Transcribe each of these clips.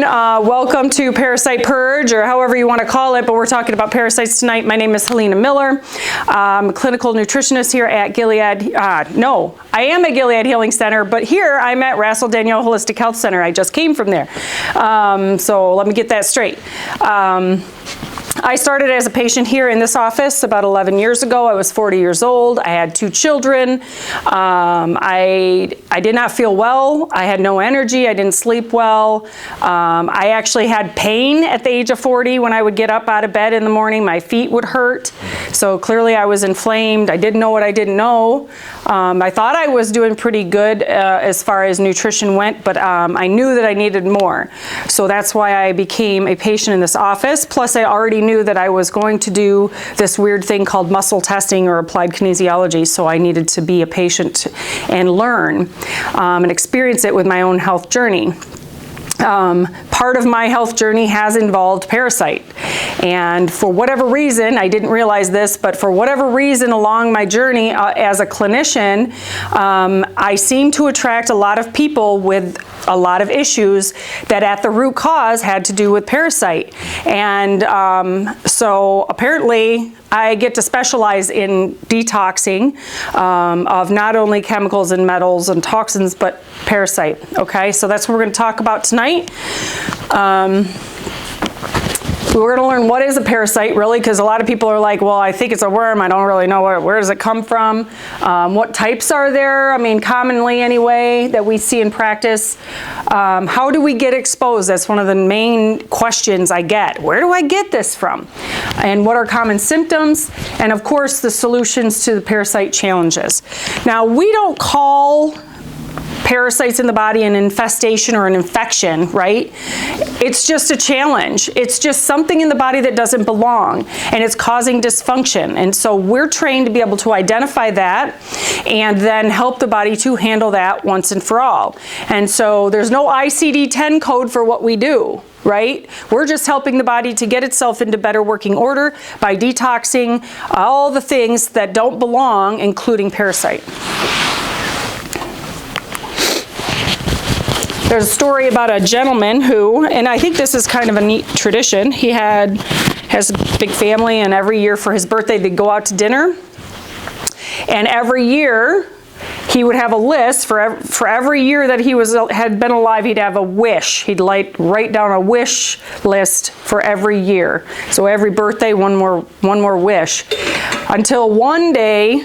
everyone. Welcome to Parasite Purge, or however you want to call it, but we're talking about parasites tonight. My name is Helena Miller. I'm a clinical nutritionist here at Gilead. No, I am at Gilead Healing Center, but here I'm at Rassel-Daigneault Holistic Health Center. I just came from there. So let me get that straight. I started as a patient here in this office about 11 years ago. I was 40 years old. I had 2 children. I did not feel well. I had no energy. I didn't sleep well. I actually had pain at the age of 40 when I would get up out of bed in the morning. My feet would hurt. So clearly I was inflamed. I didn't know what I didn't know. I thought I was doing pretty good as far as nutrition went, but I knew that I needed more. So that's why I became a patient in this office. Plus I already knew that I was going to do this weird thing called muscle testing or applied kinesiology, so I needed to be a patient and learn and experience it with my own health journey. Part of my health journey has involved Parasite, and for whatever reason, I didn't realize this, but for whatever reason along my journey as a clinician, I seem to attract a lot of people with a lot of issues that at the root cause had to do with Parasite. And so apparently I get to specialize in detoxing of not only chemicals and metals and toxins, but Parasite. Okay, so that's what we're going to talk about tonight. We're going to learn what is a parasite, really, because a lot of people are like, well, I think it's a worm. I don't really know where does it come from. What types are there? I mean, commonly anyway, that we see in practice. How do we get exposed? That's one of the main questions I get. Where do I get this from? And what are common symptoms? And of course, the solutions to the parasite challenges. Now, we don't call parasites in the body an infestation or an infection, right? It's just a challenge. It's just something in the body that doesn't belong, and it's causing dysfunction. And so we're trained to be able to identify that and then help the body to handle that once and for all. And so there's no ICD-10 code for what we do, right? We're just helping the body to get itself into better working order by detoxing all the things that don't belong, including parasite. There's a story about a gentleman who, and I think this is kind of a neat tradition, he has a big family, and every year for his birthday they'd go out to dinner, and every year he would have a list for every year that he had been alive. He'd have a wish. He'd write down a wish list for every year. So every birthday, one more wish, until one day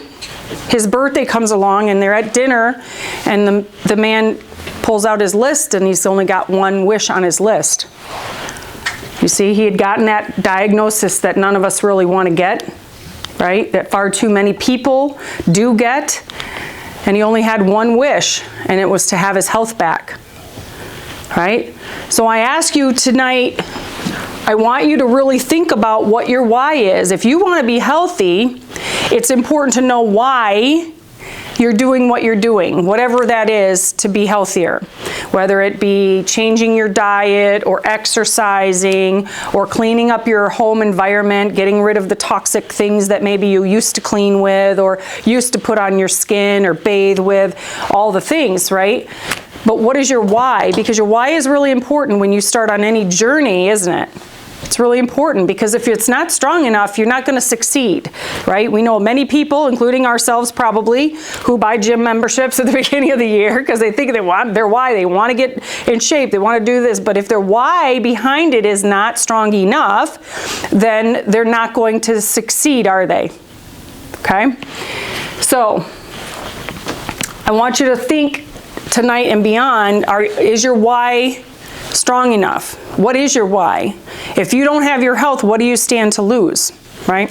his birthday comes along and they're at dinner, and the man pulls out his list, and he's only got one wish on his list. You see, he had gotten that diagnosis that none of us really want to get, right? That far too many people do get. And he only had one wish, and it was to have his health back, right? So I ask you tonight, I want you to really think about what your why is. If you want to be healthy, it's important to know why you're doing what you're doing, whatever that is, to be healthier. Whether it be changing your diet or exercising or cleaning up your home environment, getting rid of the toxic things that maybe you used to clean with or used to put on your skin or bathe with, all the things, right? But what is your why? Because your why is really important when you start on any journey, isn't it? It's really important, because if it's not strong enough, you're not going to succeed, right? We know many people, including ourselves probably, who buy gym memberships at the beginning of the year because they think they want their why. They want to get in shape. They want to do this. But if their why behind it is not strong enough, then they're not going to succeed, are they? Okay? So I want you to think tonight and beyond, is your why strong enough? What is your why? If you don't have your health, what do you stand to lose, right?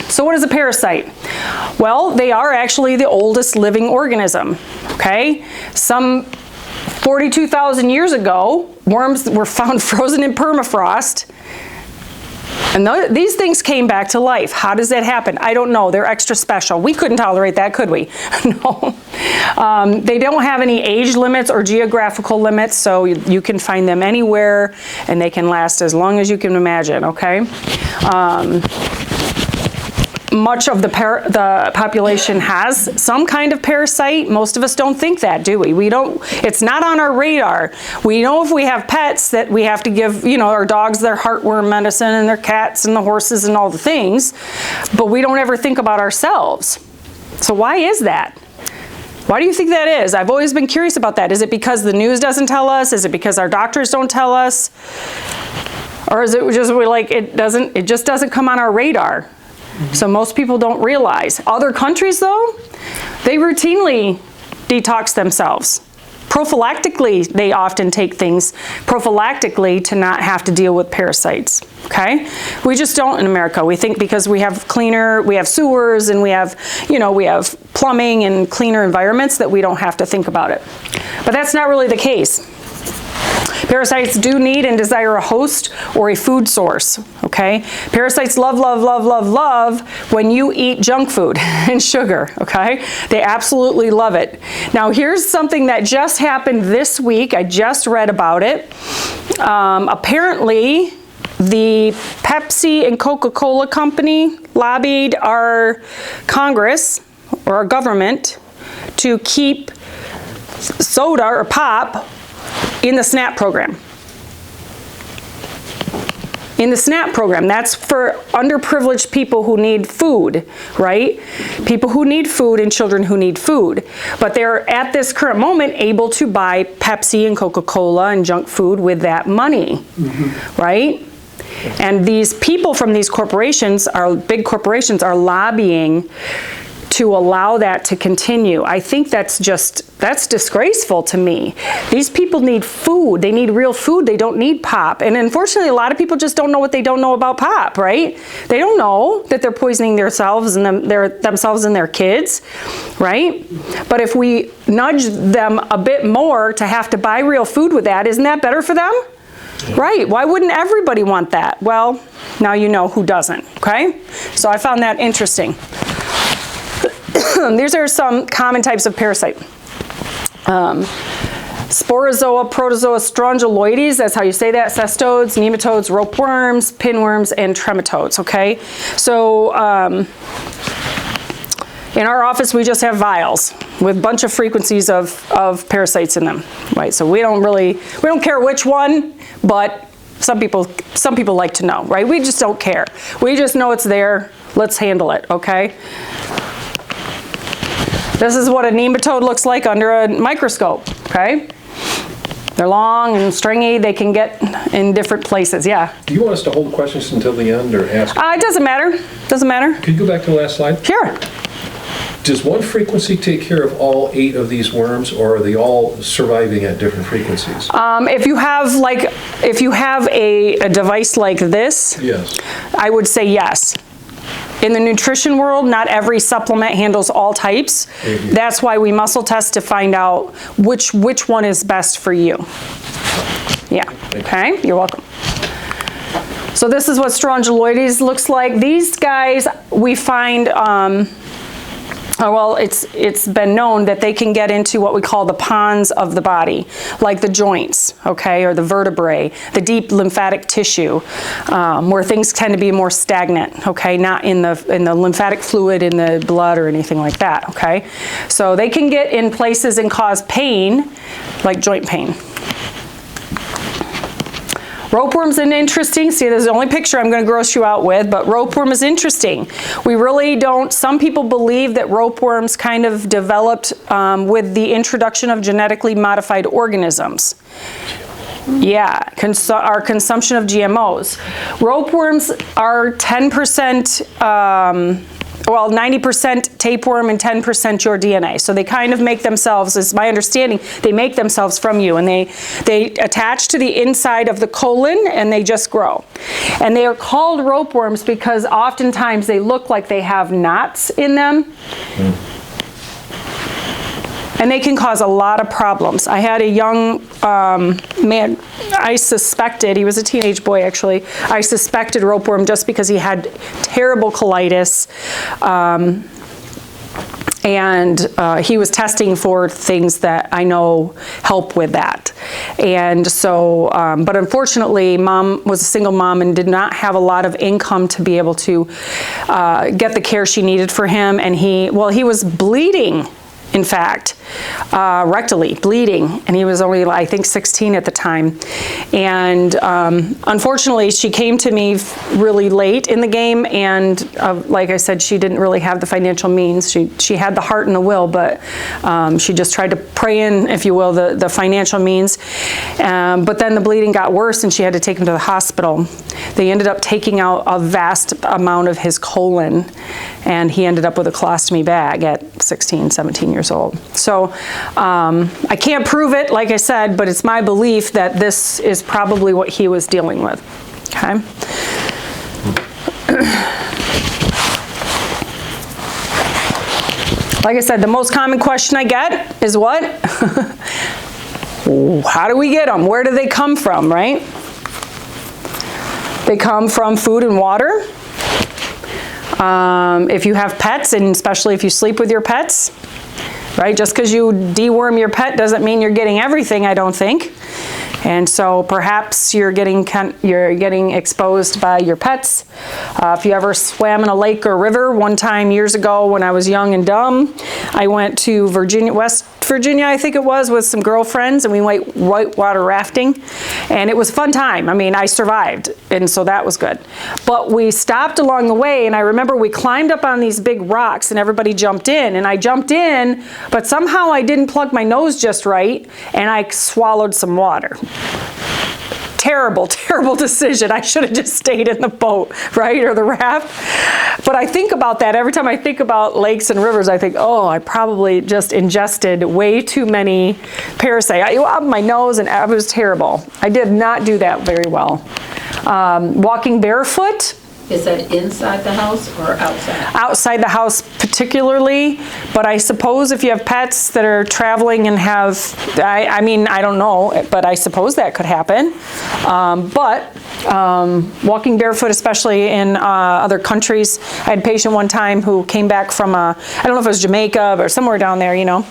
So what is a parasite? Well, they are actually the oldest living organism, okay? Some 42,000 years ago, worms were found frozen in permafrost, and these things came back to life. How does that happen? I don't know. They're extra special. We couldn't tolerate that, could we? No. They don't have any age limits or geographical limits, so you can find them anywhere, and they can last as long as you can imagine, okay? much of the population has some kind of parasite. Most of us don't think that, do we? It's not on our radar. We know if we have pets that we have to give, our dogs their heartworm medicine and their cats and the horses and all the things, but we don't ever think about ourselves. So why is that? Why do you think that is? I've always been curious about that. Is it because the news doesn't tell us? Is it because our doctors don't tell us? Or is it just it just doesn't come on our radar? So most people don't realize. Other countries though, they routinely detox themselves. Prophylactically, they often take things prophylactically to not have to deal with parasites, okay? We just don't in America. We think because we have sewers and we have plumbing and cleaner environments that we don't have to think about it. But that's not really the case. Parasites do need and desire a host or a food source, okay? Parasites love, love, love, love, love when you eat junk food and sugar, okay? They absolutely love it. Now, here's something that just happened this week. I just read about it. Apparently, the Pepsi and Coca-Cola company lobbied our Congress or our government to keep soda or pop in the SNAP program. In the SNAP program, that's for underprivileged people who need food, right? People who need food and children who need food. But they're at this current moment able to buy Pepsi and Coca-Cola and junk food with that money, right? And these people from these corporations, big corporations, are lobbying to allow that to continue. I think that's disgraceful to me. These people need food. They need real food. They don't need pop. And unfortunately, a lot of people just don't know what they don't know about pop, right? They don't know that they're poisoning themselves and their kids, right? But if we nudge them a bit more to have to buy real food with that, isn't that better for them? Right, why wouldn't everybody want that? Well, now you know who doesn't, okay? So I found that interesting. These are some common types of parasite. Sporozoa, protozoa, strongyloides, that's how you say that, cestodes, nematodes, ropeworms, pinworms, and trematodes, okay? So in our office, we just have vials with a bunch of frequencies of parasites in them, right? So we don't care which one, but some people like to know, right? We just don't care. We just know it's there. Let's handle it, okay? This is what a nematode looks like under a microscope, okay? They're long and stringy. They can get in different places, yeah. Do you want us to hold questions until the end or ask? It doesn't matter. Doesn't matter. Could you go back to the last slide? Sure. Does one frequency take care of all 8 of these worms, or are they all surviving at different frequencies? If you have a device like this, yes, I would say yes. In the nutrition world, not every supplement handles all types. That's why we muscle test to find out which one is best for you. Yeah, okay, you're welcome. So this is what strongyloides looks like. These guys, we find, well, it's been known that they can get into what we call the ponds of the body, like the joints, okay, or the vertebrae, the deep lymphatic tissue, where things tend to be more stagnant, okay, not in the lymphatic fluid in the blood or anything like that, okay. So they can get in places and cause pain, like joint pain. Ropeworm's an interesting, see, this is the only picture I'm going to gross you out with, but ropeworm is interesting. We really don't, some people believe that ropeworms kind of developed with the introduction of genetically modified organisms. Yeah, our consumption of GMOs. Ropeworms are 10%, well, 90% tapeworm and 10% your DNA. So they kind of make themselves, is my understanding, they make themselves from you, and they attach to the inside of the colon and they just grow. And they are called ropeworms because oftentimes they look like they have knots in them. And they can cause a lot of problems. I had a young man, I suspected, he was a teenage boy actually, I suspected ropeworm just because he had terrible colitis. And he was testing for things that I know help with that. And so, but unfortunately, mom was a single mom and did not have a lot of income to be able to get the care she needed for him. And he was bleeding, in fact, rectally bleeding, and he was only, I think, 16 at the time. And unfortunately, she came to me really late in the game, and like I said, she didn't really have the financial means. She had the heart and the will, but she just tried to pray in, if you will, the financial means. But then the bleeding got worse, and she had to take him to the hospital. They ended up taking out a vast amount of his colon, and he ended up with a colostomy bag at 16, 17 years old. So I can't prove it, like I said, but it's my belief that this is probably what he was dealing with. Okay. Like I said, the most common question I get is what? How do we get them? Where do they come from, right? They come from food and water. If you have pets, and especially if you sleep with your pets, right? Just because you deworm your pet doesn't mean you're getting everything, I don't think. And so perhaps you're getting exposed by your pets. If you ever swam in a lake or river, one time years ago when I was young and dumb, I went to West Virginia, I think it was, with some girlfriends, and we went whitewater rafting, and it was a fun time. I mean, I survived, and so that was good. But we stopped along the way, and I remember we climbed up on these big rocks, and everybody jumped in, and I jumped in, but somehow I didn't plug my nose just right, and I swallowed some water. Terrible, terrible decision. I should have just stayed in the boat, right, or the raft. But I think about that every time I think about lakes and rivers. I think, oh, I probably just ingested way too many parasites. I opened my nose, and it was terrible. I did not do that very well. Walking barefoot. Is that inside the house or outside? Outside the house particularly, but I suppose if you have pets that are traveling and have, I mean, I don't know, but I suppose that could happen. But walking barefoot, especially in other countries, I had a patient one time who came back from, I don't know if it was Jamaica or somewhere down there, you know,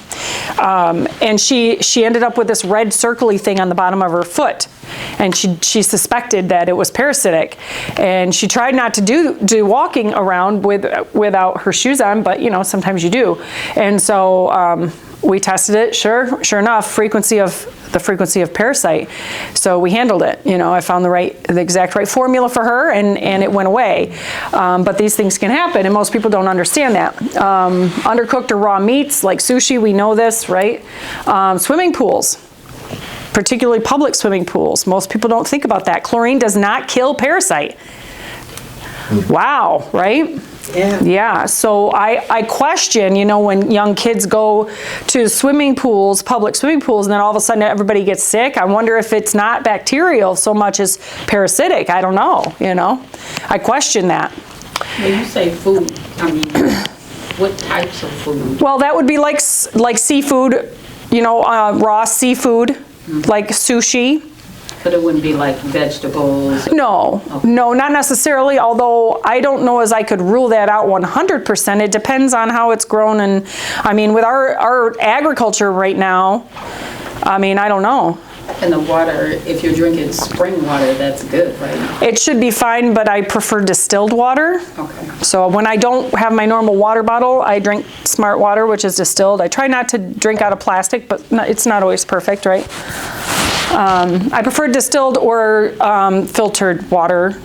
and she ended up with this red circly thing on the bottom of her foot. And she suspected that it was parasitic, and she tried not to do walking around without her shoes on, but you know, sometimes you do. And so we tested it. Sure enough, frequency of parasite. So we handled it. You know, I found the exact right formula for her, and it went away. But these things can happen, and most people don't understand that. Undercooked or raw meats like sushi, we know this, right? Swimming pools. Particularly public swimming pools. Most people don't think about that. Chlorine does not kill parasite. Wow, right? Yeah. Yeah, so I question, you know, when young kids go to swimming pools, public swimming pools, and then all of a sudden everybody gets sick. I wonder if it's not bacterial so much as parasitic. I don't know, you know. I question that. When you say food, I mean, what types of food? Well, that would be like seafood, you know, raw seafood. Like sushi. But it wouldn't be like vegetables? No, no, not necessarily, although I don't know as I could rule that out 100%. It depends on how it's grown, and I mean, with our agriculture right now, I mean, I don't know. And the water, if you're drinking spring water, that's good, right? It should be fine, but I prefer distilled water. Okay. So when I don't have my normal water bottle, I drink smart water, which is distilled. I try not to drink out of plastic, but it's not always perfect, right? I prefer distilled or filtered water.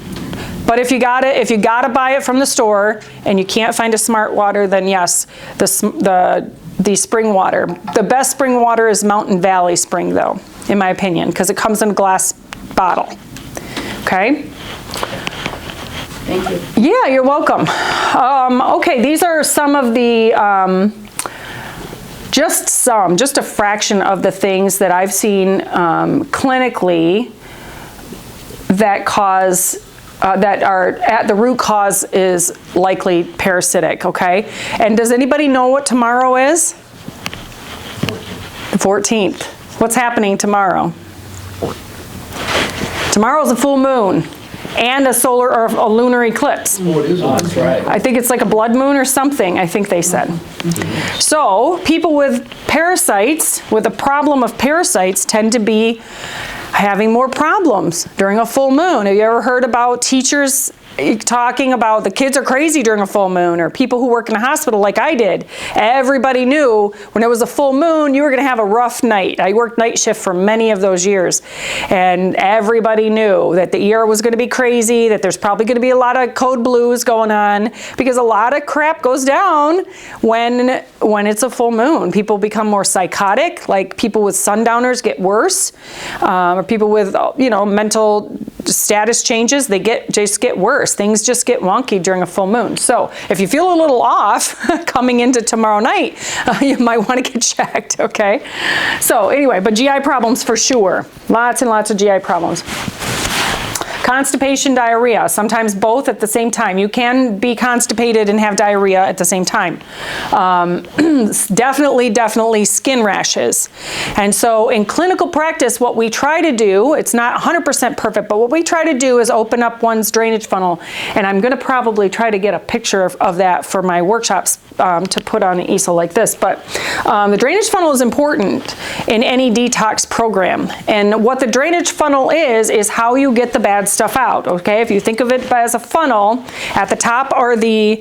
But if you gotta buy it from the store and you can't find a smart water, then yes, the spring water. The best spring water is Mountain Valley Spring, though, in my opinion, because it comes in a glass bottle. Okay? Thank you. Yeah, you're welcome. Okay, these are some of the, just a fraction of the things that I've seen clinically that cause, that are at the root cause is likely parasitic, okay? And does anybody know what tomorrow is? The 14th. What's happening tomorrow? Tomorrow's a full moon. and a solar or a lunar eclipse. What is Oh, that's right. I think it's like a blood moon or something, I think they said. So people with parasites, with a problem of parasites, tend to be having more problems during a full moon. Have you ever heard about teachers talking about the kids are crazy during a full moon, or people who work in a hospital like I did? Everybody knew when it was a full moon, you were going to have a rough night. I worked night shift for many of those years, and everybody knew that the ER was going to be crazy, that there's probably going to be a lot of code blues going on, because a lot of crap goes down when it's a full moon. People become more psychotic, like people with sundowners get worse, or people with, mental status changes, they just get worse. Things just get wonky during a full moon. So if you feel a little off coming into tomorrow night, you might want to get checked, okay? So anyway, but GI problems for sure. Lots and lots of GI problems. Constipation, diarrhea, sometimes both at the same time. You can be constipated and have diarrhea at the same time. Definitely skin rashes. And so in clinical practice, what we try to do, it's not 100% perfect, but what we try to do is open up one's drainage funnel. And I'm going to probably try to get a picture of that for my workshops to put on an easel like this. But the drainage funnel is important in any detox program. And what the drainage funnel is how you get the bad stuff out, okay? If you think of it as a funnel, at the top are the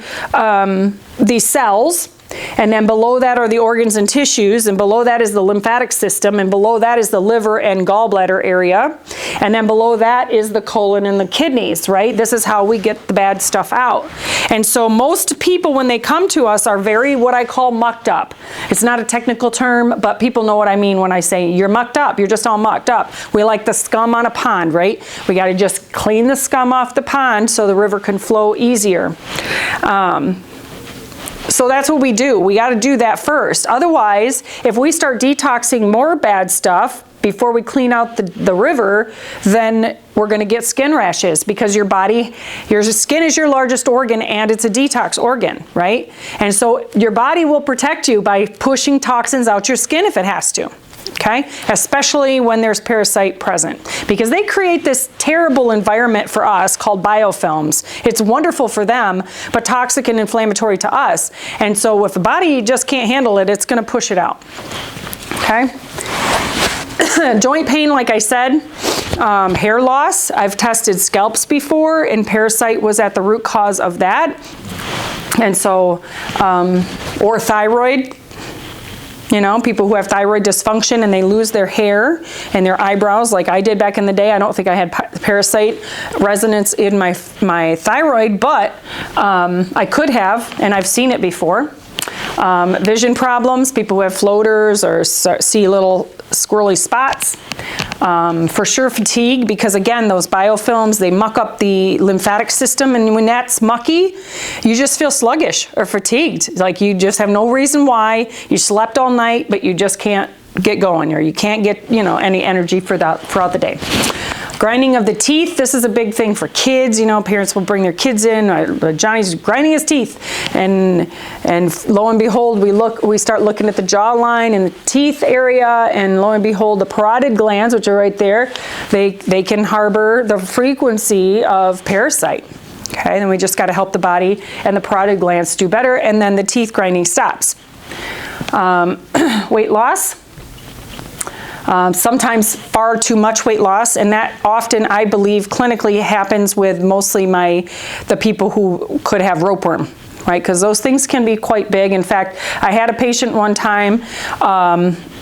cells, and then below that are the organs and tissues, and below that is the lymphatic system, and below that is the liver and gallbladder area, and then below that is the colon and the kidneys, right? This is how we get the bad stuff out. And so most people, when they come to us, are very, what I call, mucked up. It's not a technical term, but people know what I mean when I say you're mucked up. You're just all mucked up. We like the scum on a pond, right? We got to just clean the scum off the pond so the river can flow easier. So that's what we do. We got to do that first. Otherwise, if we start detoxing more bad stuff before we clean out the river, then we're going to get skin rashes, because your skin is your largest organ, and it's a detox organ, right? And so your body will protect you by pushing toxins out your skin if it has to. Okay, especially when there's parasite present, because they create this terrible environment for us called biofilms. It's wonderful for them, but toxic and inflammatory to us. And so if the body just can't handle it, it's going to push it out. Okay. Joint pain, like I said, hair loss. I've tested scalps before, and parasite was at the root cause of that. And so, or thyroid. People who have thyroid dysfunction and they lose their hair and their eyebrows like I did back in the day. I don't think I had parasite resonance in my thyroid, but I could have, and I've seen it before. Vision problems, people who have floaters or see little squirrely spots. For sure fatigue, because again, those biofilms, they muck up the lymphatic system, and when that's mucky, you just feel sluggish or fatigued. Like you just have no reason why. You slept all night, but you just can't get going, or you can't get, any energy throughout the day. Grinding of the teeth, this is a big thing for kids. Parents will bring their kids in. Johnny's grinding his teeth, and lo and behold, we start looking at the jawline and the teeth area, and lo and behold, the parotid glands, which are right there, they can harbor the frequency of parasite. Okay, then we just got to help the body and the parotid glands do better, and then the teeth grinding stops. Weight loss. Sometimes far too much weight loss, and that often, I believe, clinically happens with mostly the people who could have ropeworm, right? Because those things can be quite big. In fact, I had a patient one time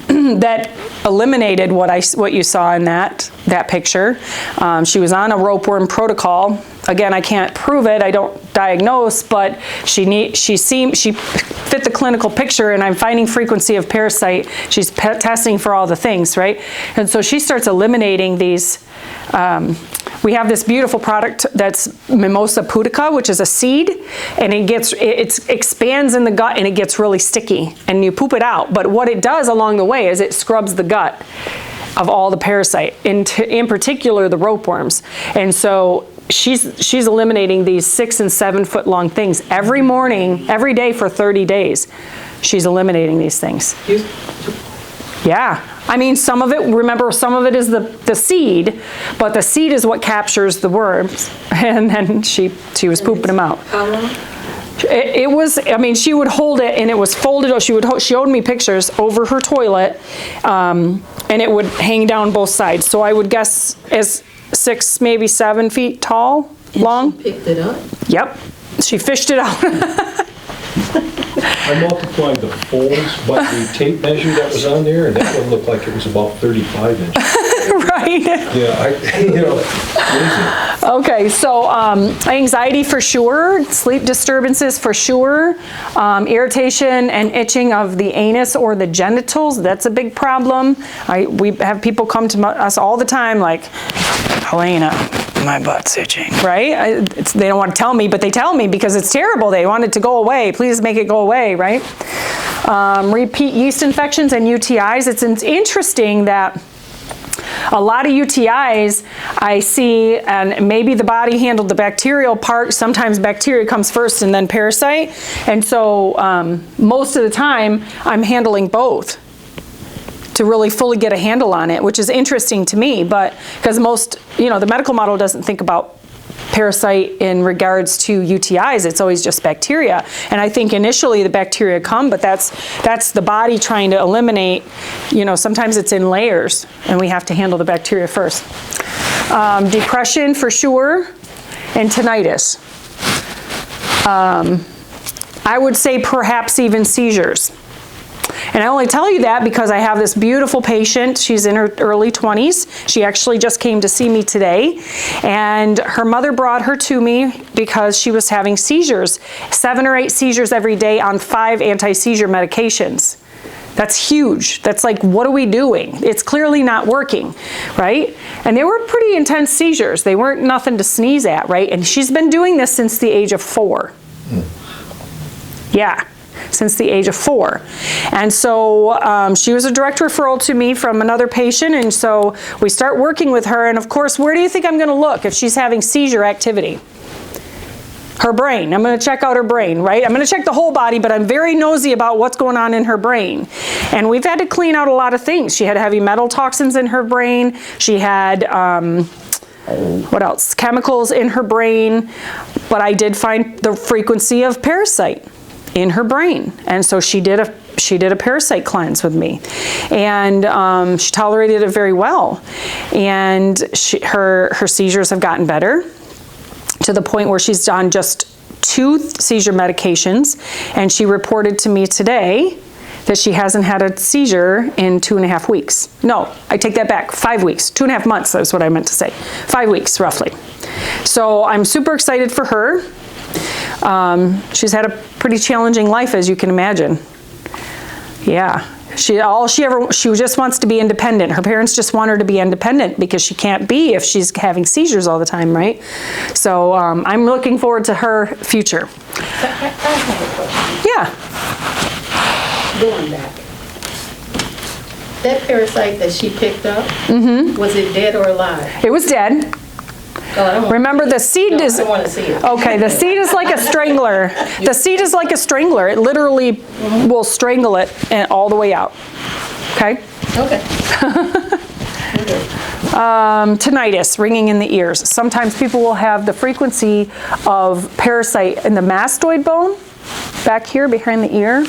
that eliminated what you saw in that picture. She was on a ropeworm protocol. Again, I can't prove it. I don't diagnose, but she fit the clinical picture, and I'm finding frequency of parasite. She's testing for all the things, right? And so she starts eliminating these. We have this beautiful product that's Mimosa pudica, which is a seed, and it expands in the gut, and it gets really sticky, and you poop it out. But what it does along the way is it scrubs the gut of all the parasite, in particular the ropeworms. And so she's eliminating these 6 and 7 foot long things every morning, every day for 30 days. She's eliminating these things. Yeah. I mean, some of it, remember, some of it is the seed, but the seed is what captures the worms, and then she was pooping them out. How long? It was, I mean, she would hold it and it was folded, she showed me pictures over her toilet, and it would hang down both sides. So I would guess as 6, maybe 7 feet tall, long. She picked it up? Yep, she fished it out. I multiplied the folds by the tape measure that was on there, and that one looked like it was about 35 inches. Right? Yeah, amazing. Okay, so anxiety for sure, sleep disturbances for sure, irritation and itching of the anus or the genitals, that's a big problem. We have people come to us all the time like, Helena, my butt's itching, right? They don't want to tell me, but they tell me because it's terrible. They want it to go away. Please make it go away, right? Repeat yeast infections and UTIs. It's interesting that a lot of UTIs I see, and maybe the body handled the bacterial part. Sometimes bacteria comes first and then parasite. And so most of the time I'm handling both to really fully get a handle on it, which is interesting to me, but because most, the medical model doesn't think about parasite in regards to UTIs, it's always just bacteria. And I think initially the bacteria come, but that's the body trying to eliminate, sometimes it's in layers and we have to handle the bacteria first. Depression for sure, and tinnitus. I would say perhaps even seizures. And I only tell you that because I have this beautiful patient. She's in her early 20s. She actually just came to see me today. And her mother brought her to me because she was having seizures, 7 or 8 seizures every day on 5 anti-seizure medications. That's huge. That's like, what are we doing? It's clearly not working, right? And they were pretty intense seizures. They weren't nothing to sneeze at, right? And she's been doing this since the age of 4. Yeah. Since the age of 4. And so she was a direct referral to me from another patient, and so we start working with her, and of course, where do you think I'm going to look if she's having seizure activity? Her brain. I'm going to check out her brain, right? I'm going to check the whole body, but I'm very nosy about what's going on in her brain. And we've had to clean out a lot of things. She had heavy metal toxins in her brain. She had what else? Chemicals in her brain, but I did find the frequency of parasite in her brain, and so she did a parasite cleanse with me, and she tolerated it very well, and her seizures have gotten better to the point where she's on just 2 seizure medications, and she reported to me today that she hasn't had a seizure in 2.5 weeks. No, I take that back, 5 weeks, 2.5 months, that's what I meant to say, 5 weeks roughly. So I'm super excited for her. She's had a pretty challenging life, as you can imagine. Yeah, she just wants to be independent. Her parents just want her to be independent because she can't be if she's having seizures all the time, right? So I'm looking forward to her future. I have a question. Yeah. Going back. That parasite that she picked up, was it dead or alive? It was dead. Remember, the seed is, I don't want to see it. okay, the seed is like a strangler. The seed is like a strangler. It literally will strangle it and all the way out. Okay? Okay. Tinnitus, ringing in the ears. Sometimes people will have the frequency of parasite in the mastoid bone back here behind the ear.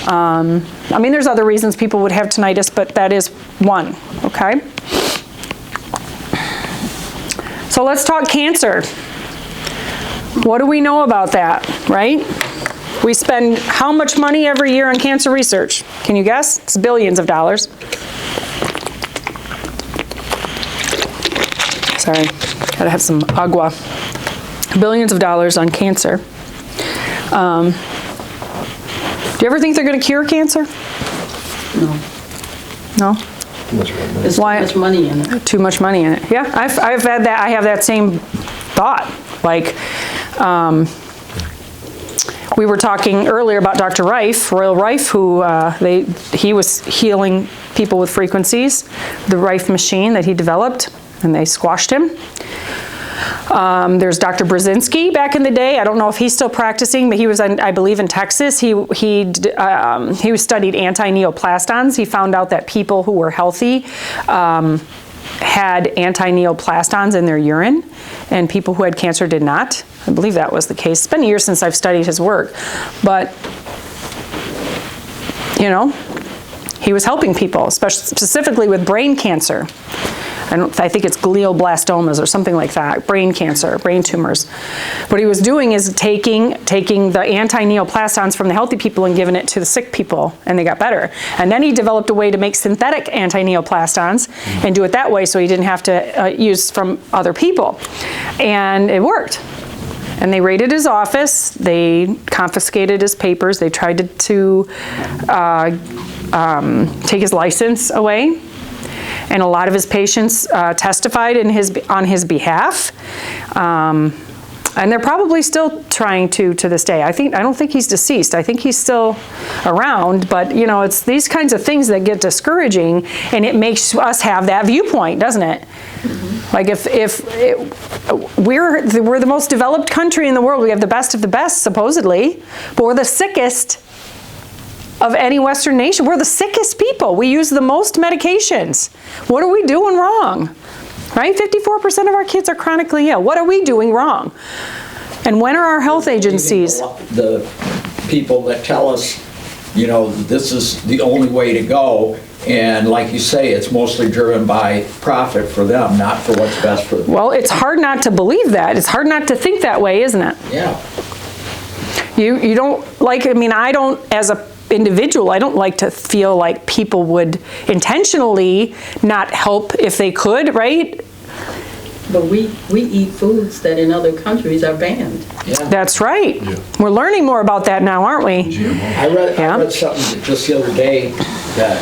I mean, there's other reasons people would have tinnitus, but that is one, okay? So let's talk cancer. What do we know about that, right? We spend how much money every year on cancer research? Can you guess? It's billions of dollars. Sorry, gotta have some agua. Billions of dollars on cancer. Do you ever think they're gonna cure cancer? No. No? There's Why? too much money in it. Too much money in it. Yeah, I've had that. I have that same thought. Like, we were talking earlier about Dr. Rife, Royal Rife, who he was healing people with frequencies, the Rife machine that he developed, and they squashed him. There's Dr. Brzezinski back in the day. I don't know if he's still practicing, but he was, I believe, in Texas. He studied anti-neoplastons. He found out that people who were healthy had anti-neoplastons in their urine, and people who had cancer did not. I believe that was the case. It's been years since I've studied his work, but you know, he was helping people, specifically with brain cancer. I think it's glioblastomas or something like that, brain cancer, brain tumors. What he was doing is taking the anti-neoplastons from the healthy people and giving it to the sick people, and they got better. And then he developed a way to make synthetic anti-neoplastons and do it that way so he didn't have to use from other people. And it worked. And they raided his office, they confiscated his papers, they tried to take his license away. And a lot of his patients testified on his behalf. And they're probably still trying to this day. I don't think he's deceased. I think he's still around, but you know, it's these kinds of things that get discouraging, and it makes us have that viewpoint, doesn't it? Mm-hmm. Like we're the most developed country in the world, we have the best of the best, supposedly, but we're the sickest of any Western nation. We're the sickest people. We use the most medications. What are we doing wrong? Right? 54% of our kids are chronically ill. What are we doing wrong? And when are our health agencies? The people that tell us, you know, this is the only way to go, and like you say, it's mostly driven by profit for them, not for what's best for them. Well, it's hard not to believe that. It's hard not to think that way, isn't it? Yeah. You don't like, I mean, I don't, as a individual, I don't like to feel like people would intentionally not help if they could, right? But we eat foods that in other countries are banned. Yeah. That's right. Yeah. We're learning more about that now, aren't we? I read something just the other day that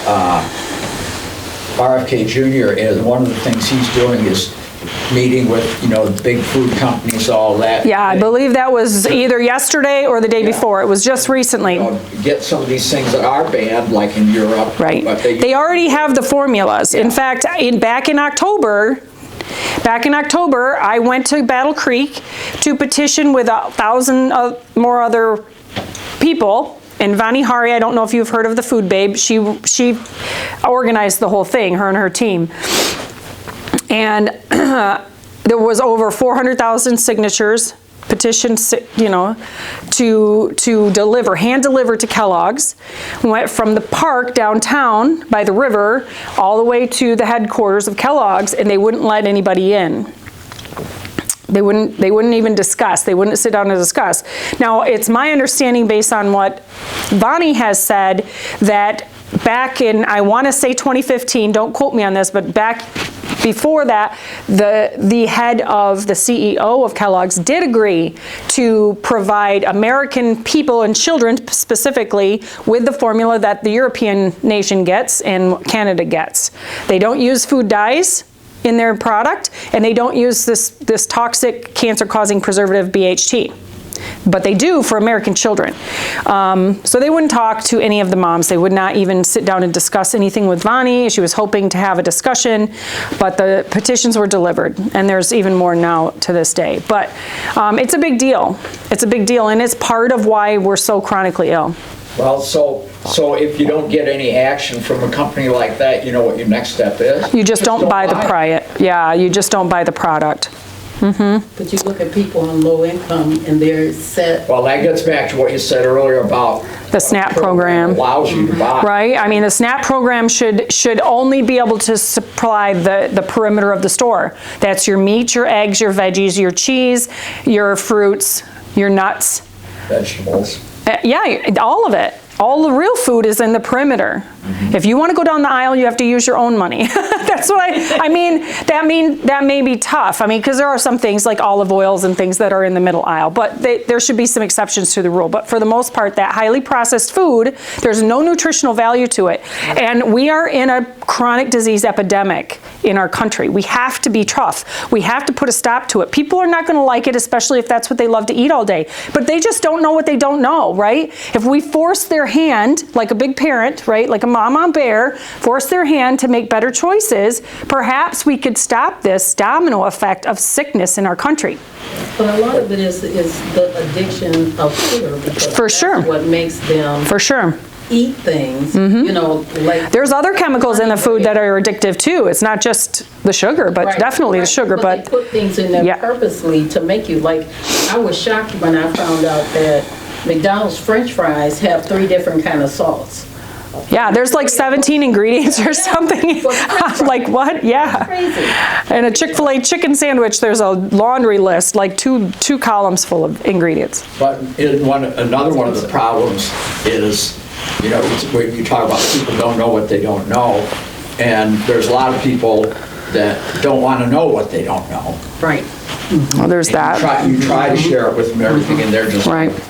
RFK Jr. is one of the things he's doing is meeting with, you know, the big food companies, all that. Yeah, I believe that was either yesterday or the day before. It was just recently. You know, get some of these things that are banned, like in Europe. Right. But they already have the formulas. Yeah. In fact, back in October, I went to Battle Creek to petition with 1,000 more other people. And Vani Hari, I don't know if you've heard of the Food Babe, she organized the whole thing, her and her team. And there was over 400,000 signatures, petitions, you know, to hand deliver to Kellogg's. We went from the park downtown by the river all the way to the headquarters of Kellogg's, and they wouldn't let anybody in. They wouldn't even discuss. They wouldn't sit down and discuss. Now, it's my understanding, based on what Bonnie has said, that back in, I want to say 2015, don't quote me on this, but back before that, the head of the CEO of Kellogg's did agree to provide American people and children specifically with the formula that the European nation gets and Canada gets. They don't use food dyes in their product, and they don't use this toxic cancer-causing preservative BHT. But they do for American children. So they wouldn't talk to any of the moms. They would not even sit down and discuss anything with Vani. She was hoping to have a discussion, but the petitions were delivered, and there's even more now to this day. But it's a big deal. It's a big deal, and it's part of why we're so chronically ill. Well, so if you don't get any action from a company like that, you know what your next step is? You just don't buy the product. Yeah, you just don't buy the product. Mm-hmm. But you look at people on low income and they're set. Well, that gets back to what you said earlier about the SNAP program allows you to buy. Right? I mean, the SNAP program should only be able to supply the perimeter of the store. That's your meat, your eggs, your veggies, your cheese, your fruits, your nuts. Vegetables. Yeah, all of it. All the real food is in the perimeter. Mm-hmm. If you want to go down the aisle, you have to use your own money. That's what I mean. That may be tough. I mean, because there are some things like olive oils and things that are in the middle aisle, but there should be some exceptions to the rule. But for the most part, that highly processed food, there's no nutritional value to it. And we are in a chronic disease epidemic. in our country. We have to be tough. We have to put a stop to it. People are not going to like it, especially if that's what they love to eat all day. But they just don't know what they don't know, right? If we force their hand, like a big parent, right, like a mama bear, force their hand to make better choices, perhaps we could stop this domino effect of sickness in our country. But a lot of it is the addiction of sugar. Because For sure. that's what makes them For sure. eat things, you know, like. There's other chemicals in the food that are addictive too. It's not just the sugar, but Right, definitely the right. sugar. But they put things in there Yeah. purposely to make you, like, I was shocked when I found out that McDonald's French fries have 3 different kind of salts. yeah, there's like 17 ingredients or something. I'm like, what? Yeah. Crazy. And a Chick-fil-A chicken sandwich, there's a laundry list, like two columns full of ingredients. But another one of the problems is, you know, when you talk about people don't know what they don't know, and there's a lot of people that don't want to know what they don't know. Right. Well, there's that. You try to share it with them, everything, and they're just Right. like,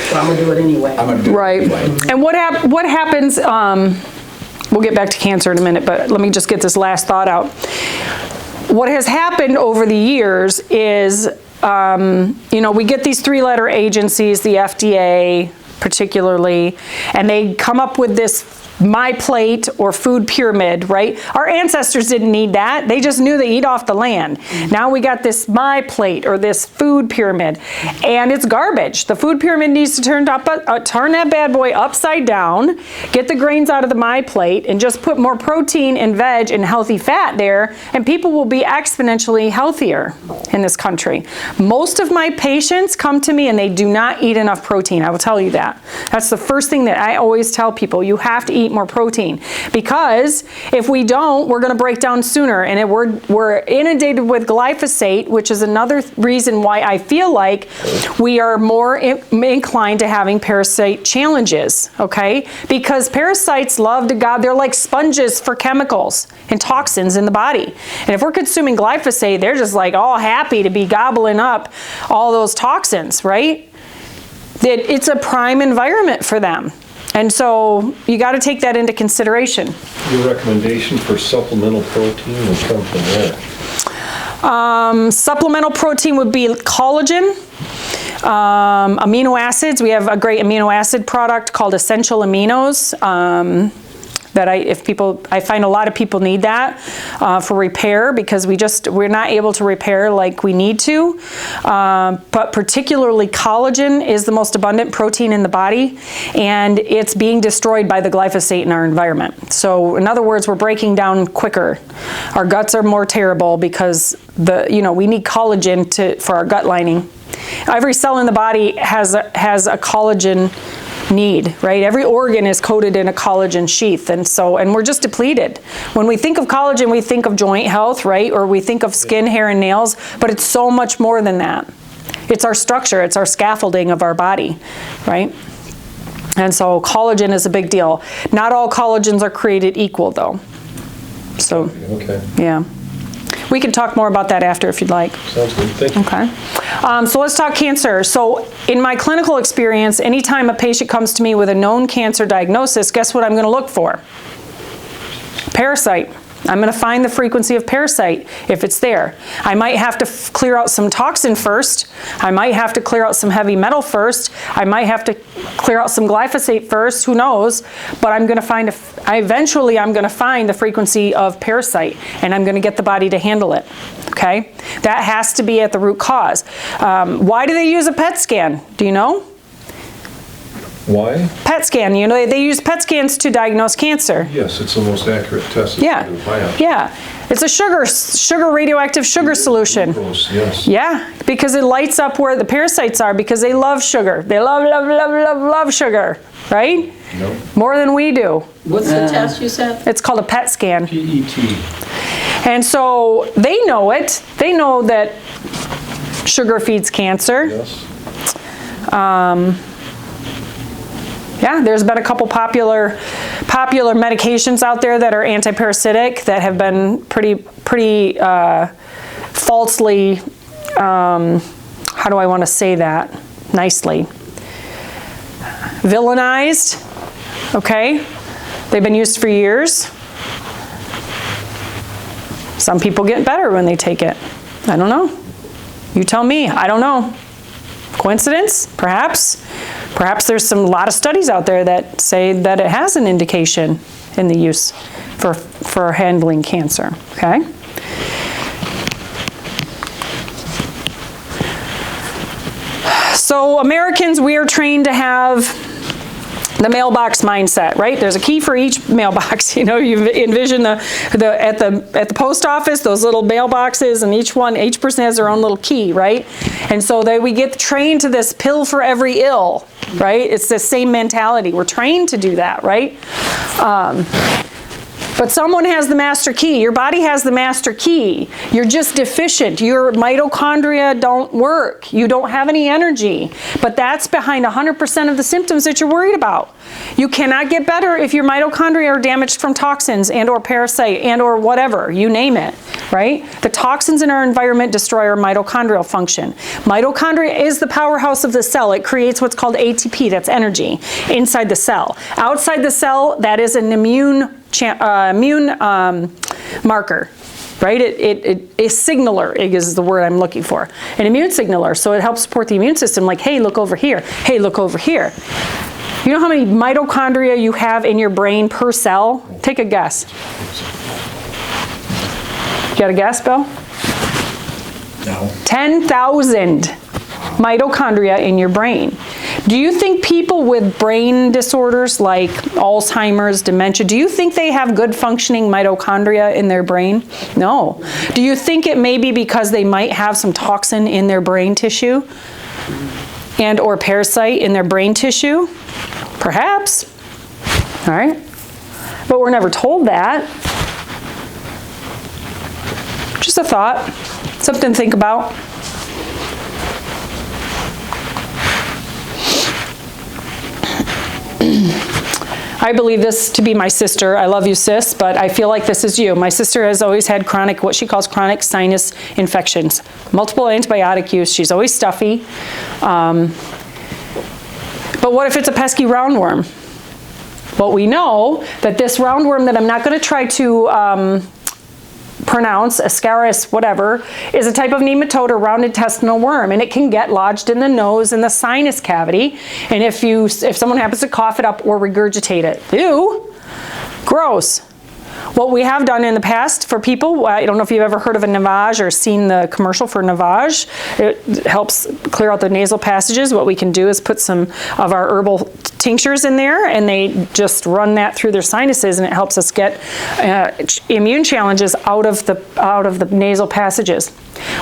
So I'm gonna do it anyway. I'm going to do it Right. anyway. And what happens, we'll get back to cancer in a minute, but let me just get this last thought out. What has happened over the years is, you know, we get these 3-letter agencies, the FDA particularly, and they come up with this My Plate or food pyramid, right? Our ancestors didn't need that. They just knew they eat off the land. Now we got this My Plate or this food pyramid, and it's garbage. The food pyramid needs to turn that bad boy upside down, get the grains out of the My Plate, and just put more protein and veg and healthy fat there, and people will be exponentially healthier in this country. Most of my patients come to me and they do not eat enough protein. I will tell you that. That's the first thing that I always tell people. You have to eat more protein, because if we don't, we're going to break down sooner, and we're inundated with glyphosate, which is another reason why I feel like we are more inclined to having parasite challenges, okay? Because parasites love to they're like sponges for chemicals and toxins in the body. And if we're consuming glyphosate, they're just like all happy to be gobbling up all those toxins, right? It's a prime environment for them. And so you got to take that into consideration. Your recommendation for supplemental protein would come from where? Supplemental protein would be collagen, amino acids. We have a great amino acid product called Essential Aminos. That I find a lot of people need that for repair, because we're not able to repair like we need to. But particularly collagen is the most abundant protein in the body, and it's being destroyed by the glyphosate in our environment. So in other words, we're breaking down quicker. Our guts are more terrible because we need collagen for our gut lining. Every cell in the body has a collagen need, right? Every organ is coated in a collagen sheath, and we're just depleted. When we think of collagen, we think of joint health, right? Or we think of skin, hair, and nails, but it's so much more than that. It's our structure, it's our scaffolding of our body, right? And so collagen is a big deal. Not all collagens are created equal, though. So, Okay, yeah. We can talk more about that after if you'd like. sounds good, thank you. Okay. So let's talk cancer. So in my clinical experience, anytime a patient comes to me with a known cancer diagnosis, guess what I'm going to look for? Parasite. I'm going to find the frequency of parasite if it's there. I might have to clear out some toxin first. I might have to clear out some heavy metal first. I might have to clear out some glyphosate first. Who knows? But I'm going to find eventually I'm going to find the frequency of parasite, and I'm going to get the body to handle it. Okay? That has to be at the root cause. Why do they use a PET scan? Do you know? Why? PET scan, they use PET scans to diagnose cancer. Yes, it's the most accurate test. Yeah, yeah. It's a radioactive sugar solution. Glucose, yes. Yeah, because it lights up where the parasites are, because they love sugar. They love sugar, right? Nope. More than we do. What's the test you said? It's called a PET scan. PET. And so they know it. They know that sugar feeds cancer. Yes. Yeah, there's been a couple popular medications out there that are antiparasitic that have been pretty falsely, how do I want to say that nicely, villainized, okay? They've been used for years. Some people get better when they take it. I don't know. You tell me. I don't know. Coincidence? Perhaps. Perhaps there's a lot of studies out there that say that it has an indication in the use for handling cancer, okay? So Americans, we are trained to have the mailbox mindset, right? There's a key for each mailbox. You know, you envision at the post office, those little mailboxes, and each person has their own little key, right? And so we get trained to this pill for every ill, right? It's the same mentality. We're trained to do that, right? But someone has the master key. Your body has the master key. You're just deficient. Your mitochondria don't work. You don't have any energy. But that's behind 100% of the symptoms that you're worried about. You cannot get better if your mitochondria are damaged from toxins and or parasite and or whatever, you name it, right? The toxins in our environment destroy our mitochondrial function. Mitochondria is the powerhouse of the cell. It creates what's called ATP, that's energy, inside the cell. Outside the cell, that is an immune marker, right? A signaler is the word I'm looking for. An immune signaler, so it helps support the immune system, like, hey, look over here. Hey, look over here. You know how many mitochondria you have in your brain per cell? Take a guess. You got a guess, Bill? No. 10,000 mitochondria in your brain. Do you think people with brain disorders like Alzheimer's, dementia, do you think they have good functioning mitochondria in their brain? No. Do you think it may be because they might have some toxin in their brain tissue and or parasite in their brain tissue? Perhaps. All right. But we're never told that. Just a thought. Something to think about. I believe this to be my sister. I love you, sis, but I feel like this is you. My sister has always had what she calls chronic sinus infections. Multiple antibiotic use. She's always stuffy. But what if it's a pesky roundworm? Well, we know that this roundworm that I'm not going to try to pronounce, Ascaris, whatever, is a type of nematode or round intestinal worm, and it can get lodged in the nose and the sinus cavity. And if someone happens to cough it up or regurgitate it, ew, gross. What we have done in the past for people, I don't know if you've ever heard of a Navage or seen the commercial for Navage. It helps clear out the nasal passages. What we can do is put some of our herbal tinctures in there, and they just run that through their sinuses, and it helps us get immune challenges out of the nasal passages.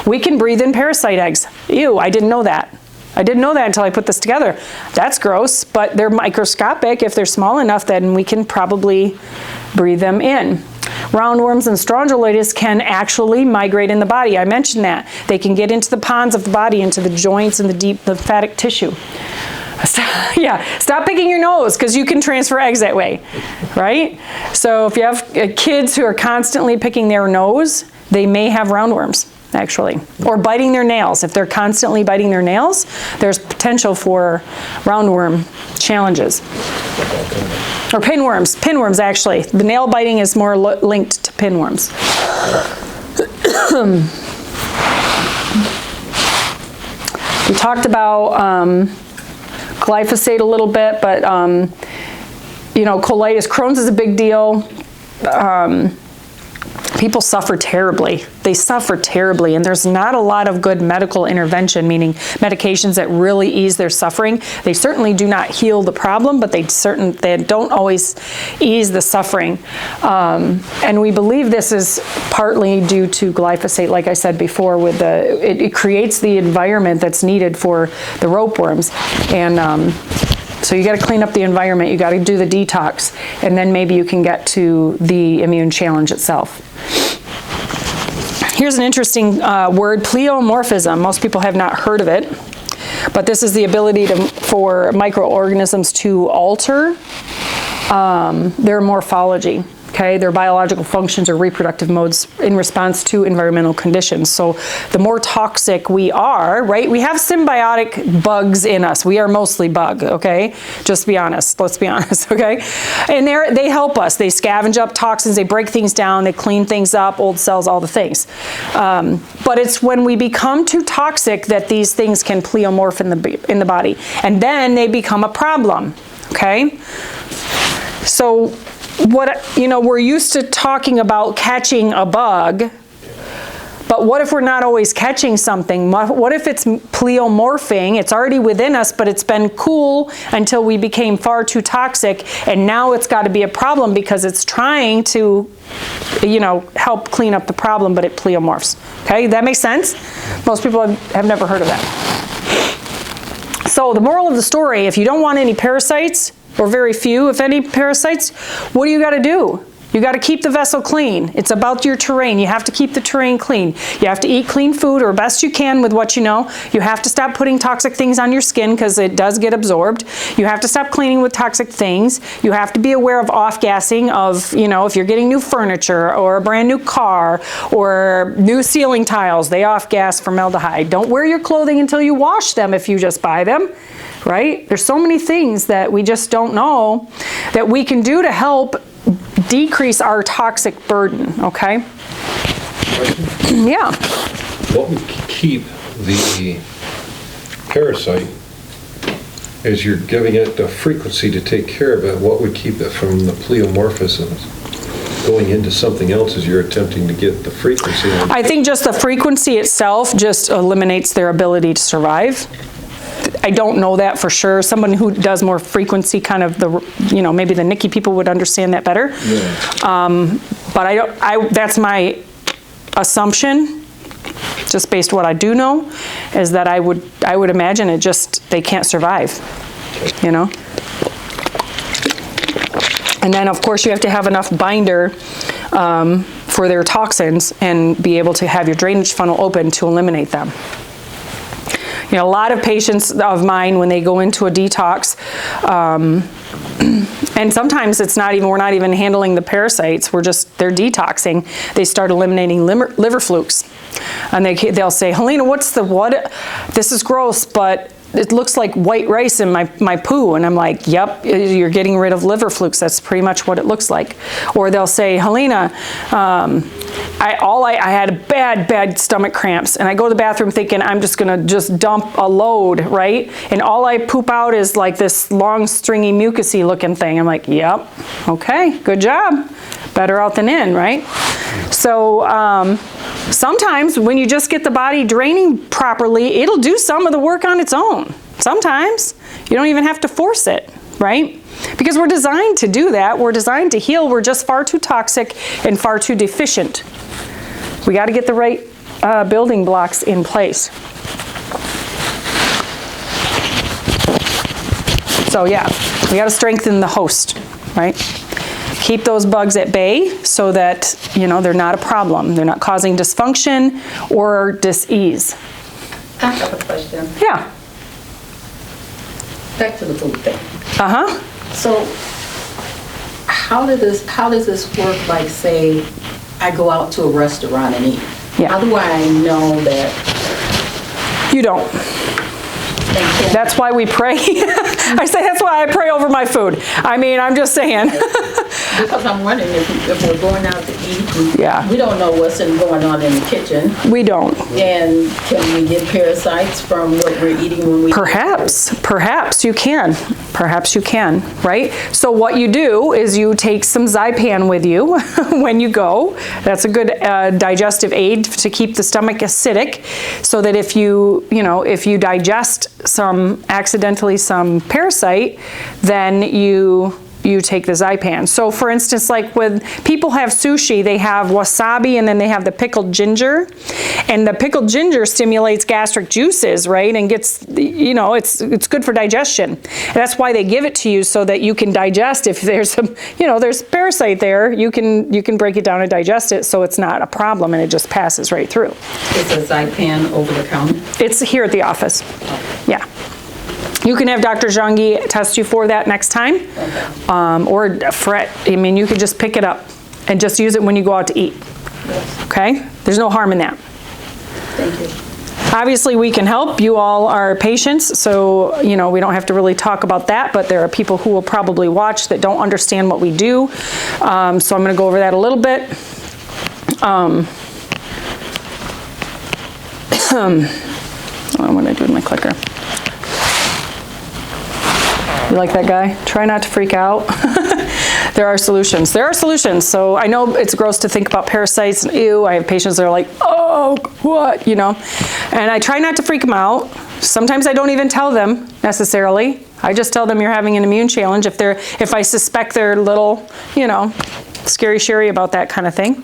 We can breathe in parasite eggs. Ew, I didn't know that. I didn't know that until I put this together. That's gross, but they're microscopic. If they're small enough, then we can probably breathe them in. Roundworms and strongyloides can actually migrate in the body. I mentioned that. They can get into the ponds of the body, into the joints and the deep lymphatic tissue. Stop picking your nose, because you can transfer eggs that way, right? So if you have kids who are constantly picking their nose, they may have roundworms, actually. Or biting their nails. If they're constantly biting their nails, there's potential for roundworm challenges. Or pinworms. Pinworms, actually. The nail biting is more linked to pinworms. We talked about glyphosate a little bit, but colitis, Crohn's is a big deal. People suffer terribly. They suffer terribly, and there's not a lot of good medical intervention, meaning medications that really ease their suffering. They certainly do not heal the problem, but they don't always ease the suffering. And we believe this is partly due to glyphosate, like I said before, with it creates the environment that's needed for the ropeworms. And so you got to clean up the environment, you got to do the detox, and then maybe you can get to the immune challenge itself. Here's an interesting word, pleomorphism. Most people have not heard of it, but this is the ability for microorganisms to alter their morphology. Okay, their biological functions or reproductive modes in response to environmental conditions. So the more toxic we are, right? We have symbiotic bugs in us. We are mostly bug, okay? Just be honest. Let's be honest, okay? And they help us. They scavenge up toxins. They break things down. They clean things up, old cells, all the things. But it's when we become too toxic that these things can pleomorph in the body. And then they become a problem, okay? So we're used to talking about catching a bug, but what if we're not always catching something? What if it's pleomorphing? It's already within us, but it's been cool until we became far too toxic, and now it's got to be a problem because it's trying to, help clean up the problem, but it pleomorphs. Okay, that makes sense? Most people have never heard of that. So the moral of the story, if you don't want any parasites, or very few, if any, parasites, what do you got to do? You got to keep the vessel clean. It's about your terrain. You have to keep the terrain clean. You have to eat clean food, or best you can with what you know. You have to stop putting toxic things on your skin because it does get absorbed. You have to stop cleaning with toxic things. You have to be aware of off-gassing of, if you're getting new furniture or a brand new car or new ceiling tiles, they off-gas formaldehyde. Don't wear your clothing until you wash them if you just buy them. Right? There's so many things that we just don't know that we can do to help decrease our toxic burden, okay? Yeah. What would keep the parasite, as you're giving it the frequency to take care of it, what would keep it from the pleomorphisms going into something else as you're attempting to get the frequency on? I think just the frequency itself just eliminates their ability to survive. I don't know that for sure. Someone who does more frequency, kind of maybe the Nikki people would understand that better. Yeah. But that's my assumption, just based on what I do know, is that I would imagine they can't survive, And then of course you have to have enough binder for their toxins and be able to have your drainage funnel open to eliminate them. A lot of patients of mine, when they go into a detox, and sometimes we're not even handling the parasites, they're detoxing, they start eliminating liver flukes. And they'll say, Helena, this is gross, but it looks like white rice in my poo. And I'm like, yep, you're getting rid of liver flukes. That's pretty much what it looks like. Or they'll say, Helena, I had bad stomach cramps, and I go to the bathroom thinking I'm just gonna dump a load, right? And all I poop out is like this long, stringy, mucusy looking thing. I'm like, yep, okay, good job. Better out than in, right? So sometimes when you just get the body draining properly, it'll do some of the work on its own. Sometimes you don't even have to force it, right? Because we're designed to do that. We're designed to heal. We're just far too toxic and far too deficient. We got to get the right building blocks in place. So yeah, we got to strengthen the host, right? Keep those bugs at bay so that, they're not a problem. They're not causing dysfunction or dis-ease. I have a question. Yeah. Back to the food thing. Uh-huh. So how does this work, like, say, I go out to a restaurant and eat? Yeah. How do I know that? You don't. That's why we pray. I say that's why I pray over my food. I mean, I'm just saying. Because I'm wondering if we're going out to eat, Yeah. we don't know what's going on in the kitchen. We don't. And can we get parasites from what we're eating when we Perhaps you can. Perhaps you can, right? So what you do is you take some Zypan with you when you go. That's a good digestive aid to keep the stomach acidic, so that if you digest accidentally some parasite, then you take the Zypan. So for instance, like when people have sushi, they have wasabi and then they have the pickled ginger. And the pickled ginger stimulates gastric juices, right? And gets, it's good for digestion. And that's why they give it to you, so that you can digest. If there's there's parasite there, you can break it down and digest it, so it's not a problem and it just passes right through. Is a Zypan over the counter? It's here at the office. Yeah. You can have Dr. Zhangi test you for that next time, or Fred. I mean, you could just pick it up. And just use it when you go out to eat, Yes, okay? There's no harm in that. thank you. Obviously, we can help. You all are patients, so, you know, we don't have to really talk about that, but there are people who will probably watch that don't understand what we do. So I'm going to go over that a little bit. What am I doing with my clicker? You like that guy? Try not to freak out. There are solutions. There are solutions. So I know it's gross to think about parasites and ew. I have patients that are like, oh, what, you know? And I try not to freak them out. Sometimes I don't even tell them necessarily. I just tell them you're having an immune challenge if I suspect they're a little, you know, scary about that kind of thing.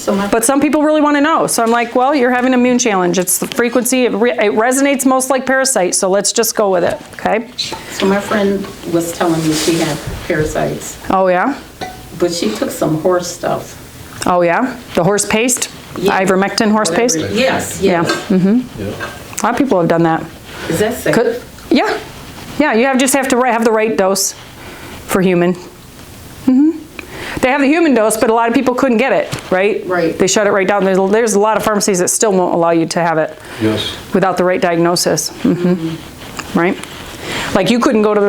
But some people really want to know. So I'm like, well, you're having an immune challenge. It's the frequency. It resonates most like parasite, so let's just go with it, okay? So my friend was telling me she had parasites, Oh, yeah? but she took some horse stuff. Oh, yeah? The horse paste? Yeah. Ivermectin horse paste? Yes, Yeah. yes. A lot of people have done that. Is that safe? Yeah. Yeah, you just have to have the right dose for human. They have the human dose, but a lot of people couldn't get it, right? Right. They shut it right down. There's a lot of pharmacies that still won't allow you to have it Yes. without the right diagnosis. Right? Like you couldn't go to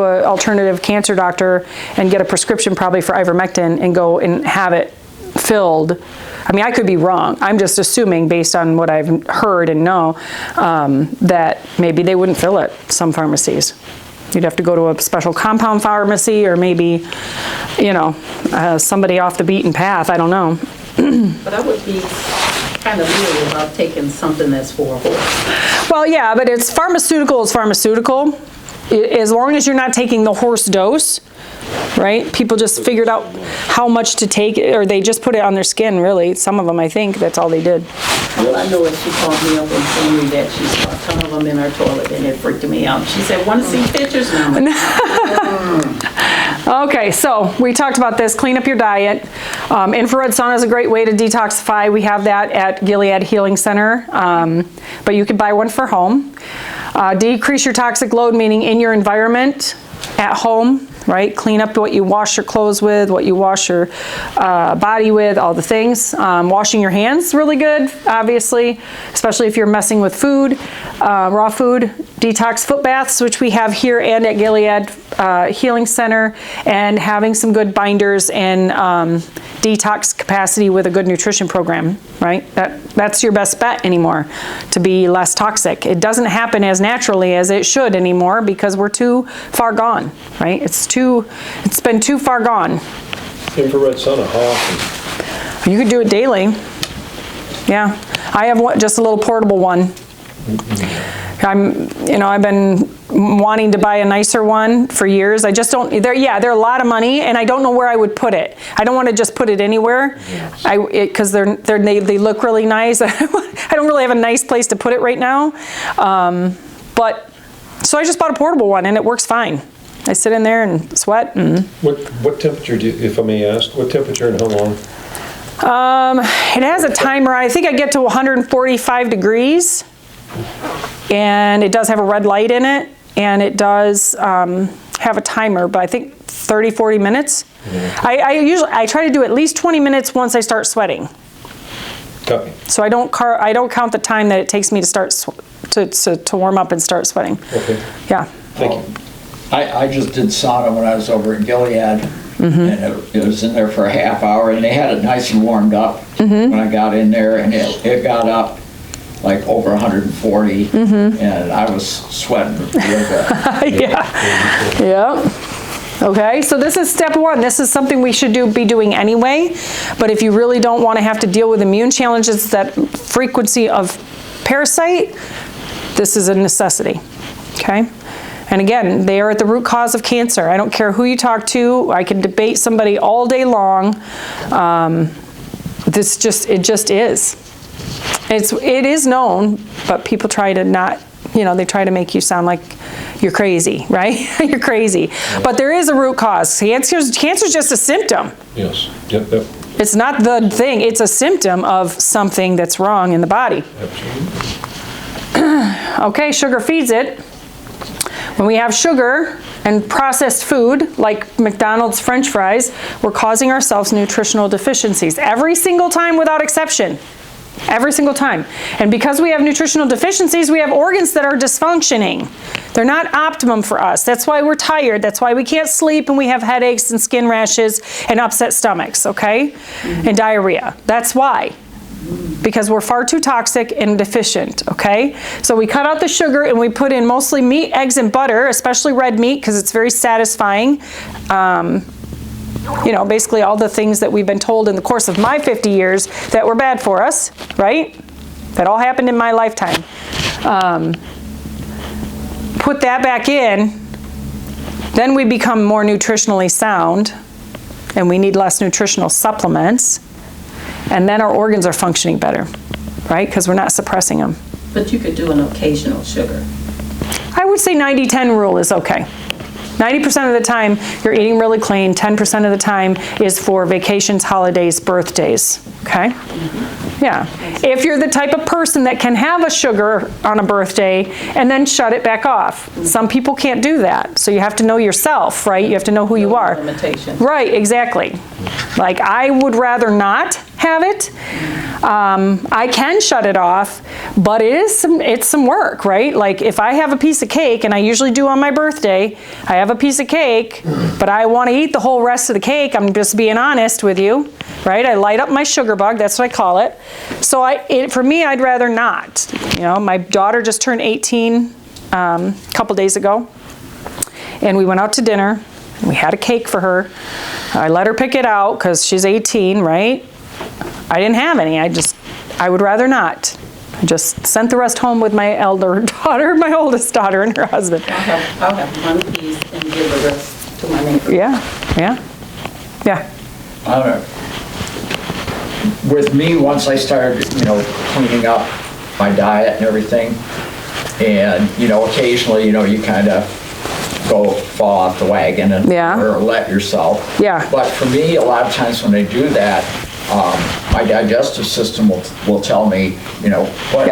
an alternative cancer doctor and get a prescription probably for ivermectin and go and have it filled. I mean, I could be wrong. I'm just assuming based on what I've heard and know that maybe they wouldn't fill it, some pharmacies. You'd have to go to a special compound pharmacy or maybe, you know, somebody off the beaten path. I don't know. But I would be kind of weird about taking something that's for a horse. Well, yeah, but it's pharmaceutical is pharmaceutical. As long as you're not taking the horse dose, right? People just figured out how much to take, or they just put it on their skin, really. Some of them, I think, that's all they did. All I know is she called me up and told me that she saw a ton of them in her toilet, and it freaked me out. She said, want to see pictures now? Okay, so we talked about this. Clean up your diet. Infrared sauna is a great way to detoxify. We have that at Gilead Healing Center, but you could buy one for home. Decrease your toxic load, meaning in your environment at home, right? Clean up what you wash your clothes with, what you wash your body with, all the things. Washing your hands, really good, obviously, especially if you're messing with food, raw food. Detox foot baths, which we have here and at Gilead Healing Center, and having some good binders and detox capacity with a good nutrition program, right? That's your best bet anymore to be less toxic. It doesn't happen as naturally as it should anymore because we're too far gone, right? It's been too far gone. Infrared sauna, how often? You could do it daily. Yeah, I have just a little portable one. I've been wanting to buy a nicer one for years. I just don't, they're a lot of money and I don't know where I would put it. I don't want to just put it anywhere because they look really nice. I don't really have a nice place to put it right now. So I just bought a portable one and it works fine. I sit in there and sweat. And What temperature if I may ask, what temperature and how long? It has a timer. I think I get to 145 degrees. And it does have a red light in it, and it does have a timer, but I think 30, 40 minutes. I try to do at least 20 minutes once I start sweating. Copy. So I don't count the time that it takes me to start to warm up and start sweating. Okay. Yeah. Thank you. I just did sauna when I was over in Gilead, and it was in there for a half hour, and they had it nice and warmed up when I got in there, and it got up like over 140, and I was sweating real good. Yeah. Okay, so this is step one. This is something we should be doing anyway, but if you really don't want to have to deal with immune challenges, that frequency of parasite, this is a necessity, okay? And again, they are at the root cause of cancer. I don't care who you talk to. I can debate somebody all day long. It just is. It is known, but people try to not, they try to make you sound like you're crazy, right? You're crazy. But there is a root cause. Cancer's just a symptom. Yes. Yep. It's not the thing. It's a symptom of something that's wrong in the body. Absolutely. Okay, sugar feeds it. When we have sugar and processed food, like McDonald's French fries, we're causing ourselves nutritional deficiencies every single time without exception. Every single time. And because we have nutritional deficiencies, we have organs that are dysfunctioning. They're not optimum for us. That's why we're tired. That's why we can't sleep and we have headaches and skin rashes and upset stomachs, okay? And diarrhea. That's why. Because we're far too toxic and deficient, okay? So we cut out the sugar and we put in mostly meat, eggs, and butter, especially red meat because it's very satisfying. You know, basically all the things that we've been told in the course of my 50 years that were bad for us, right? That all happened in my lifetime. Put that back in, then we become more nutritionally sound, and we need less nutritional supplements, and then our organs are functioning better, right? Because we're not suppressing them. But you could do an occasional sugar. I would say 90-10 rule is okay. 90% of the time, you're eating really clean. 10% of the time is for vacations, holidays, birthdays, okay? Yeah. If you're the type of person that can have a sugar on a birthday and then shut it back off. Some people can't do that. So you have to know yourself, right? You have to know who you are. Limitations. Right, exactly. Like, I would rather not have it. I can shut it off, but it's some work, right? Like, if I have a piece of cake, and I usually do on my birthday, I have a piece of cake, but I want to eat the whole rest of the cake. I'm just being honest with you, right? I light up my sugar bug, that's what I call it. So for me, I'd rather not. You know, my daughter just turned 18 a couple days ago, and we went out to dinner. We had a cake for her. I let her pick it out because she's 18, right? I didn't have any. I would rather not. I just sent the rest home with my elder daughter, my oldest daughter, and her husband. I'll have one piece and give the rest to my neighbor. Yeah. I don't know. With me, once I started, cleaning up my diet and everything, and, occasionally, you kind of fall off the wagon and or let yourself. Yeah. But for me, a lot of times when I do that, my digestive system will tell me, what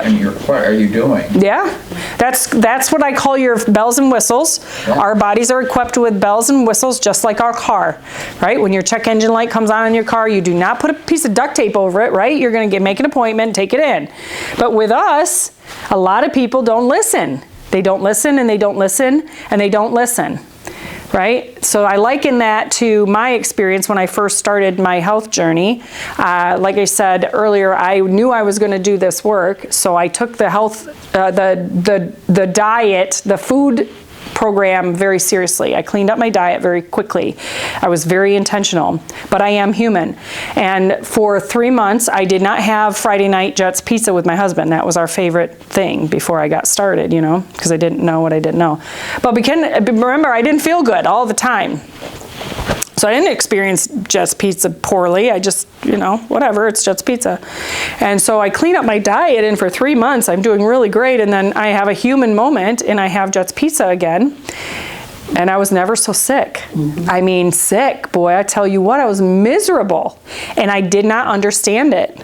are you doing? Yeah, that's what I call your bells and whistles. Yeah. Our bodies are equipped with bells and whistles just like our car, right? When your check engine light comes on in your car, you do not put a piece of duct tape over it, right? You're going to make an appointment, take it in. But with us, a lot of people don't listen. They don't listen and they don't listen and they don't listen. Right? So I liken that to my experience when I first started my health journey. Like I said earlier, I knew I was going to do this work, so I took the health, the diet, the food program very seriously. I cleaned up my diet very quickly. I was very intentional, but I am human. And for 3 months, I did not have Friday night Jets pizza with my husband. That was our favorite thing before I got started, because I didn't know what I didn't know. But remember, I didn't feel good all the time. So I didn't experience Jets Pizza poorly. I just, whatever, it's Jets Pizza. And so I clean up my diet, and for 3 months, I'm doing really great. And then I have a human moment, and I have Jets Pizza again. And I was never so sick. Mm-hmm. I mean, sick, boy, I tell you what, I was miserable. And I did not understand it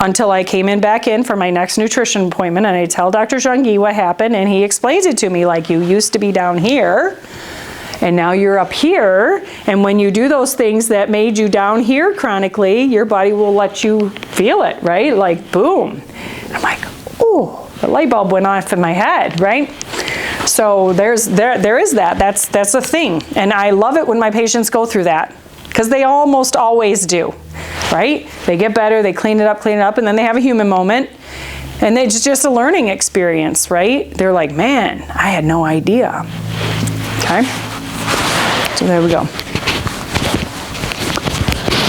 until I came back in for my next nutrition appointment, and I tell Dr. Daigneault what happened, and he explains it to me like, you used to be down here, and now you're up here, and when you do those things that made you down here chronically, your body will let you feel it, right? Like, boom. And I'm like, oh, the light bulb went off in my head, right? So there is that. That's a thing. And I love it when my patients go through that, because they almost always do, right? They get better, they clean it up, and then they have a human moment. And it's just a learning experience, right? They're like, man, I had no idea. Okay? So there we go.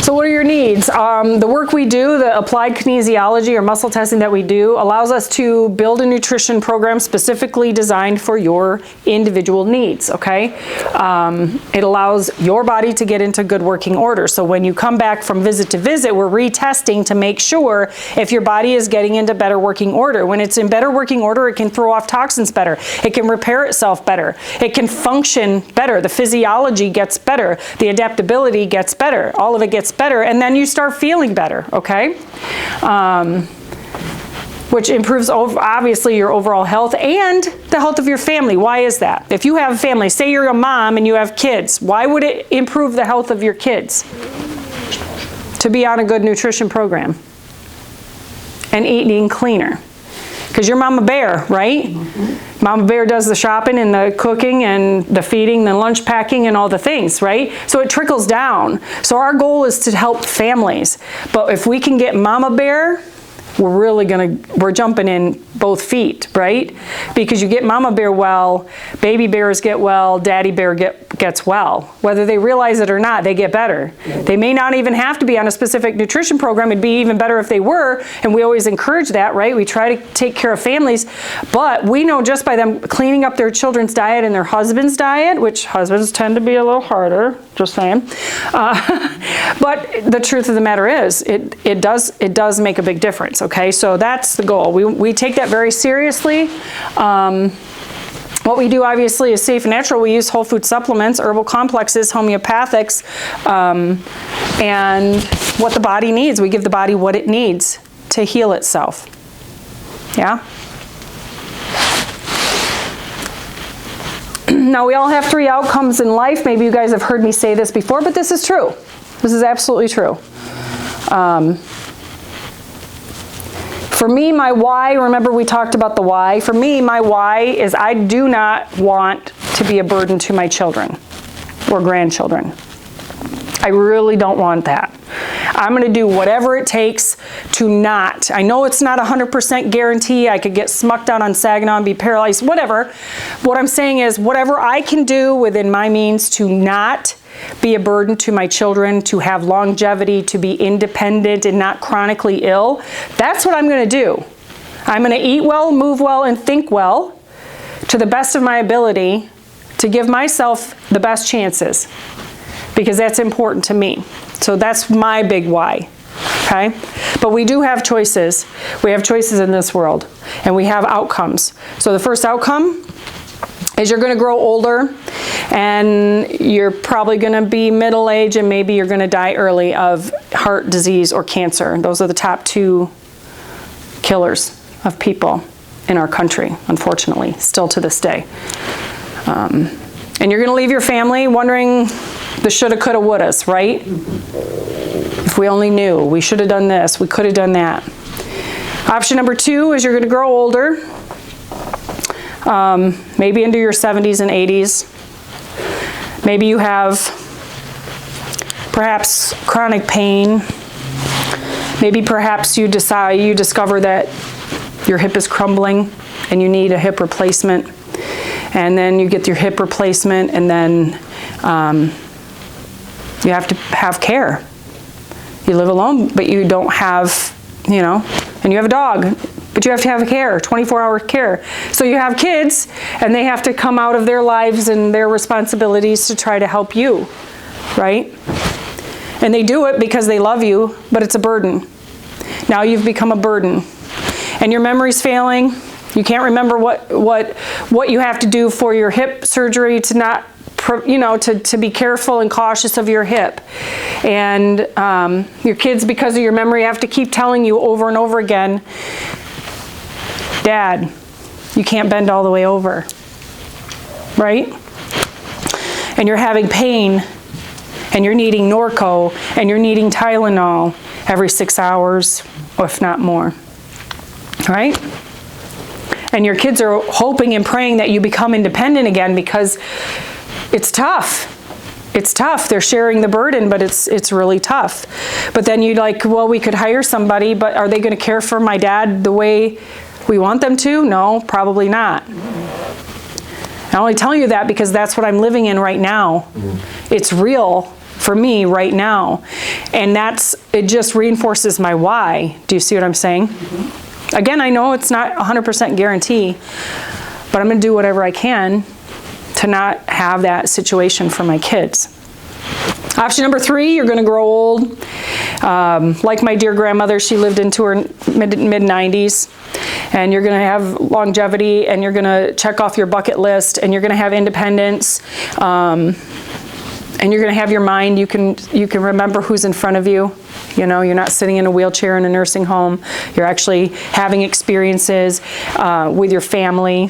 So what are your needs? The work we do, the applied kinesiology or muscle testing that we do, allows us to build a nutrition program specifically designed for your individual needs, okay? It allows your body to get into good working order. So when you come back from visit to visit, we're retesting to make sure if your body is getting into better working order. When it's in better working order, it can throw off toxins better. It can repair itself better. It can function better. The physiology gets better. The adaptability gets better. All of it gets better, and then you start feeling better, okay? which improves obviously your overall health and the health of your family. Why is that? If you have a family, say you're a mom and you have kids, why would it improve the health of your kids? To be on a good nutrition program and eating cleaner. Because you're Mama Bear, right? Mm-hmm. Mama Bear does the shopping and the cooking and the feeding, the lunch packing and all the things, right? So it trickles down. So our goal is to help families. But if we can get Mama Bear, we're jumping in both feet, right? Because you get Mama Bear well, baby bears get well, Daddy Bear gets well. Whether they realize it or not, they get better. They may not even have to be on a specific nutrition program. It'd be even better if they were, and we always encourage that, right? We try to take care of families, but we know just by them cleaning up their children's diet and their husband's diet, which husbands tend to be a little harder, just saying. But the truth of the matter is, it does make a big difference, okay? So that's the goal. We take that very seriously. What we do obviously is safe and natural. We use whole food supplements, herbal complexes, homeopathics, and what the body needs. We give the body what it needs to heal itself. Yeah? Now we all have 3 outcomes in life. Maybe you guys have heard me say this before, but this is true. This is absolutely true. For me, my why, remember we talked about the why. For me, my why is I do not want to be a burden to my children or grandchildren. I really don't want that. I'm going to do whatever it takes to not. I know it's not 100% guarantee. I could get smucked out on Saginaw and be paralyzed, whatever. What I'm saying is whatever I can do within my means to not be a burden to my children, to have longevity, to be independent and not chronically ill, that's what I'm going to do. I'm going to eat well, move well, and think well to the best of my ability to give myself the best chances, because that's important to me. So that's my big why, okay? But we do have choices. We have choices in this world, and we have outcomes. So the first outcome is you're going to grow older, and you're probably going to be middle-aged, and maybe you're going to die early of heart disease or cancer. Those are the top 2 killers of people in our country, unfortunately, still to this day. And you're going to leave your family wondering the shoulda, coulda, wouldas, right? If we only knew, we should have done this, we could have done that. Option number 2 is you're going to grow older, maybe into your 70s and 80s. Maybe you have perhaps chronic pain. Maybe perhaps you discover that your hip is crumbling and you need a hip replacement. And then you get your hip replacement, and then you have to have care. You live alone, but you don't have, and you have a dog, but you have to have care, 24-hour care. So you have kids, and they have to come out of their lives and their responsibilities to try to help you, right? And they do it because they love you, but it's a burden. Now you've become a burden. And your memory's failing. You can't remember what you have to do for your hip surgery to not, to be careful and cautious of your hip. And your kids, because of your memory, have to keep telling you over and over again, Dad, you can't bend all the way over, right? And you're having pain, and you're needing Norco, and you're needing Tylenol every 6 hours, or if not more, right? And your kids are hoping and praying that you become independent again, because it's tough. It's tough. They're sharing the burden, but it's really tough. But then you're like, well, we could hire somebody, but are they going to care for my dad the way we want them to? No, probably not. I only tell you that because that's what I'm living in right now. It's real for me right now. And it just reinforces my why. Do you see what I'm saying? Again, I know it's not 100% guarantee, but I'm going to do whatever I can to not have that situation for my kids. Option number 3, you're going to grow old. Like my dear grandmother, she lived into her mid-90s. And you're going to have longevity, and you're going to check off your bucket list, and you're going to have independence, and you're going to have your mind. You can remember who's in front of you. You know, you're not sitting in a wheelchair in a nursing home. You're actually having experiences with your family.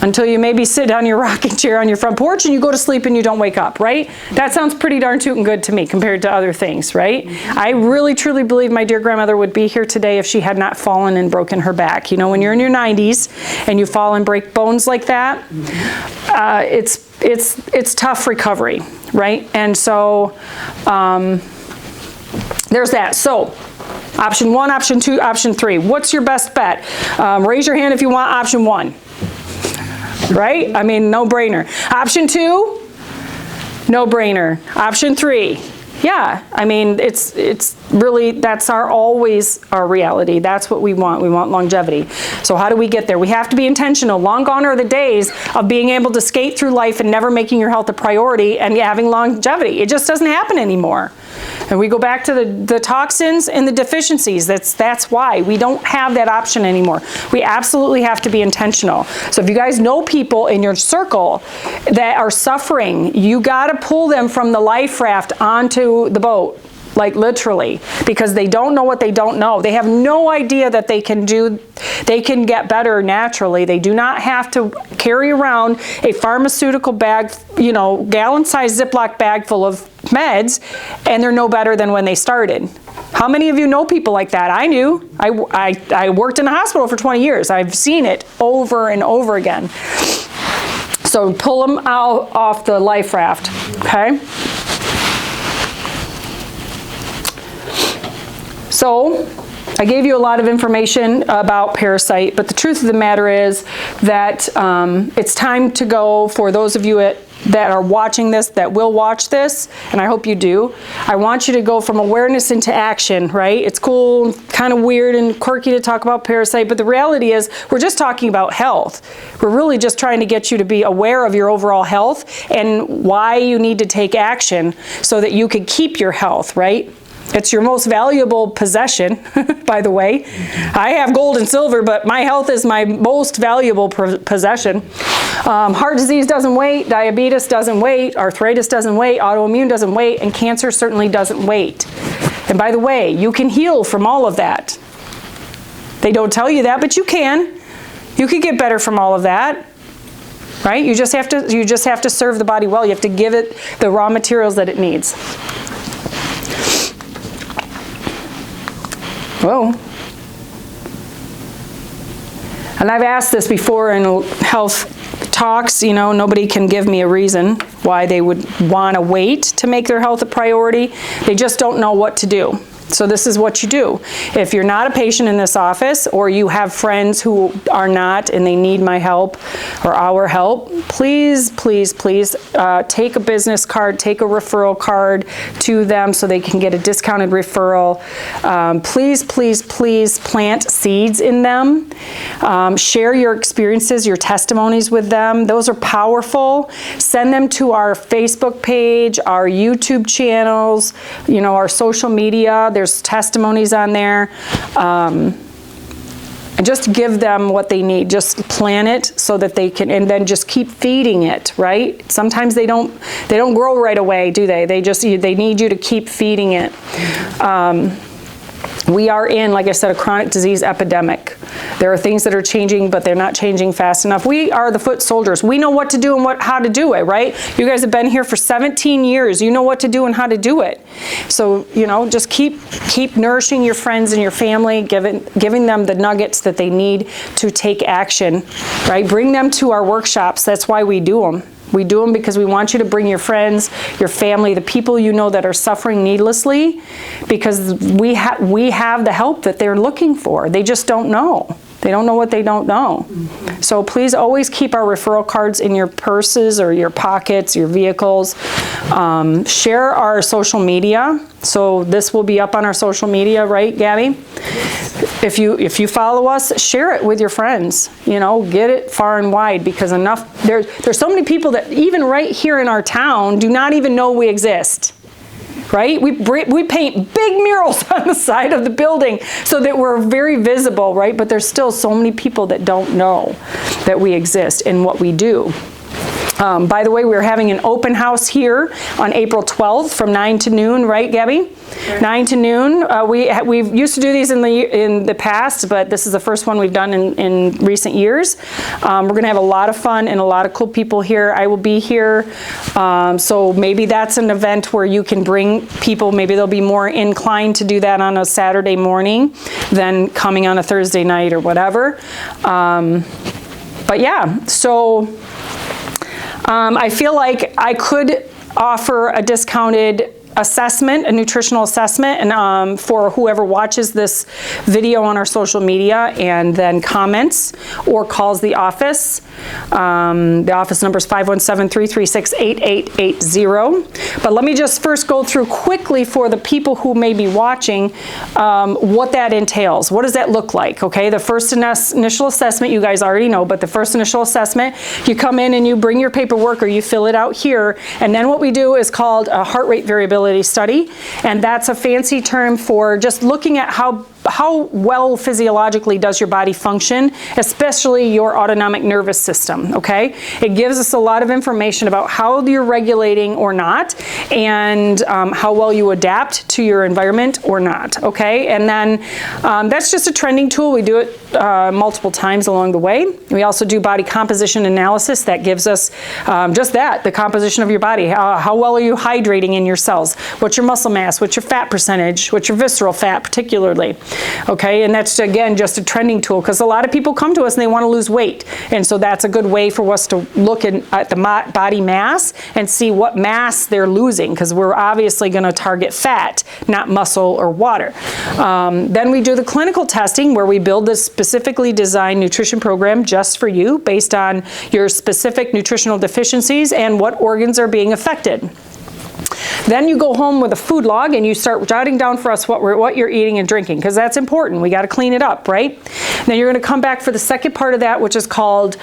Until you maybe sit on your rocking chair on your front porch and you go to sleep and you don't wake up, right? That sounds pretty darn tootin' good to me compared to other things, right? I really truly believe my dear grandmother would be here today if she had not fallen and broken her back. You know, when you're in your 90s and you fall and break bones like that, it's tough recovery, right? And so there's that. So option 1, option 2, option 3. What's your best bet? Raise your hand if you want option 1. Right? I mean, no brainer. Option 2, no brainer. Option 3, yeah. I mean, it's really, that's always our reality. That's what we want. We want longevity. So how do we get there? We have to be intentional. Long gone are the days of being able to skate through life and never making your health a priority and having longevity. It just doesn't happen anymore. And we go back to the toxins and the deficiencies. That's why we don't have that option anymore. We absolutely have to be intentional. So if you guys know people in your circle that are suffering, you got to pull them from the life raft onto the boat. Like literally, because they don't know what they don't know. They have no idea that they can get better naturally. They do not have to carry around a pharmaceutical bag, you know, gallon-sized Ziploc bag full of meds, and they're no better than when they started. How many of you know people like that? I do. I worked in a hospital for 20 years. I've seen it over and over again. So pull them out off the life raft, okay? So I gave you a lot of information about Parasite, but the truth of the matter is that it's time to go for those of you that are watching this, that will watch this, and I hope you do. I want you to go from awareness into action, right? It's cool, kind of weird and quirky to talk about Parasite, but the reality is we're just talking about health. We're really just trying to get you to be aware of your overall health and why you need to take action so that you can keep your health, right? It's your most valuable possession, by the way. I have gold and silver, but my health is my most valuable possession. Heart disease doesn't wait, diabetes doesn't wait, arthritis doesn't wait, autoimmune doesn't wait, and cancer certainly doesn't wait. And by the way, you can heal from all of that. They don't tell you that, but you can. You can get better from all of that. Right? You just have to serve the body well. You have to give it the raw materials that it needs. Whoa. And I've asked this before in health talks, you know, nobody can give me a reason why they would want to wait to make their health a priority. They just don't know what to do. So this is what you do. If you're not a patient in this office, or you have friends who are not and they need my help or our help, please, please, please take a business card, take a referral card to them so they can get a discounted referral. Please, please, please plant seeds in them. Share your experiences, your testimonies with them. Those are powerful. Send them to our Facebook page, our YouTube channels, you know, our social media. There's testimonies on there. And just give them what they need. Just plant it so that they can, and then just keep feeding it, right? Sometimes they don't grow right away, do they? They need you to keep feeding it. We are in, like I said, a chronic disease epidemic. There are things that are changing, but they're not changing fast enough. We are the foot soldiers. We know what to do and how to do it, right? You guys have been here for 17 years. You know what to do and how to do it. So, you know, just keep nourishing your friends and your family, giving them the nuggets that they need to take action, right? Bring them to our workshops. That's why we do them. We do them because we want you to bring your friends, your family, the people you know that are suffering needlessly, because we have the help that they're looking for. They just don't know. They don't know what they don't know. Mm-hmm. So please always keep our referral cards in your purses or your pockets, your vehicles. Share our social media. So this will be up on our social media, right, Gabby? If you follow us, share it with your friends. You know, get it far and wide, because there's so many people that even right here in our town do not even know we exist. Right? We paint big murals on the side of the building so that we're very visible, right? But there's still so many people that don't know that we exist and what we do. By the way, we're having an open house here on April 12th from 9 to noon, right, Gabby? 9 to noon. We used to do these in the past, but this is the first one we've done in recent years. We're going to have a lot of fun and a lot of cool people here. I will be here, so maybe that's an event where you can bring people. Maybe they'll be more inclined to do that on a Saturday morning than coming on a Thursday night or whatever. But yeah, so I feel like I could offer a discounted assessment, a nutritional assessment, and for whoever watches this video on our social media and then comments or calls the office. The office number is 517-336-8880. But let me just first go through quickly for the people who may be watching what that entails. What does that look like? Okay, the first initial assessment you guys already know, but the first initial assessment, you come in and you bring your paperwork or you fill it out here, and then what we do is called a heart rate variability study, and that's a fancy term for just looking at how well physiologically does your body function, especially your autonomic nervous system, okay? It gives us a lot of information about how you're regulating or not, and how well you adapt to your environment or not, okay? And then that's just a trending tool. We do it multiple times along the way. We also do body composition analysis. That gives us just that, the composition of your body. How well are you hydrating in your cells? What's your muscle mass? What's your fat percentage? What's your visceral fat particularly? Okay, and that's, again, just a trending tool, because a lot of people come to us and they want to lose weight, and so that's a good way for us to look at the body mass and see what mass they're losing, because we're obviously going to target fat, not muscle or water. Then we do the clinical testing, where we build this specifically designed nutrition program just for you based on your specific nutritional deficiencies and what organs are being affected. Then you go home with a food log and you start jotting down for us what you're eating and drinking, because that's important. We got to clean it up, right? Then you're going to come back for the second part of that, which is called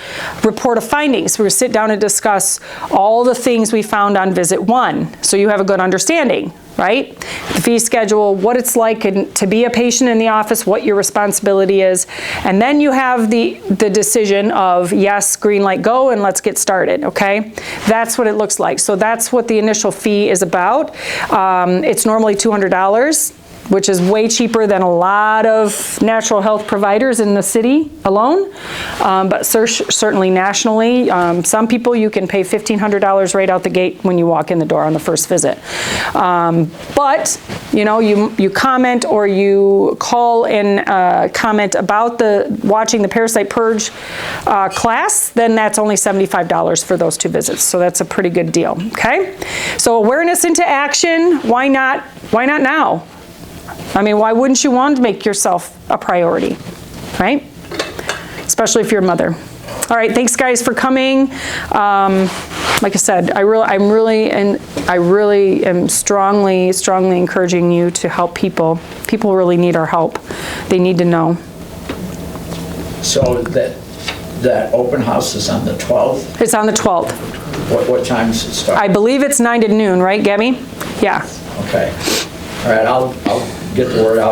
report of findings. We're going to sit down and discuss all the things we found on visit 1, so you have a good understanding, right? The fee schedule, what it's like to be a patient in the office, what your responsibility is, and then you have the decision of yes, green light, go, and let's get started, okay? That's what it looks like. So that's what the initial fee is about. It's normally $200, which is way cheaper than a lot of natural health providers in the city alone, but certainly nationally. Some people you can pay $1,500 right out the gate when you walk in the door on the first visit. But you know, you comment or you call and comment about watching the Parasite Purge class, then that's only $75 for those 2 visits. So that's a pretty good deal, okay? So awareness into action, why not now? I mean, why wouldn't you want to make yourself a priority, right? Especially if you're a mother. All right, thanks guys for coming. Like I said, I really am strongly encouraging you to help people. People really need our help. They need to know. So that open house is on the 12th? It's on the 12th. What time does it start? I believe it's 9 to noon, right, Gabby? Yeah. Okay. All right, I'll get the word out.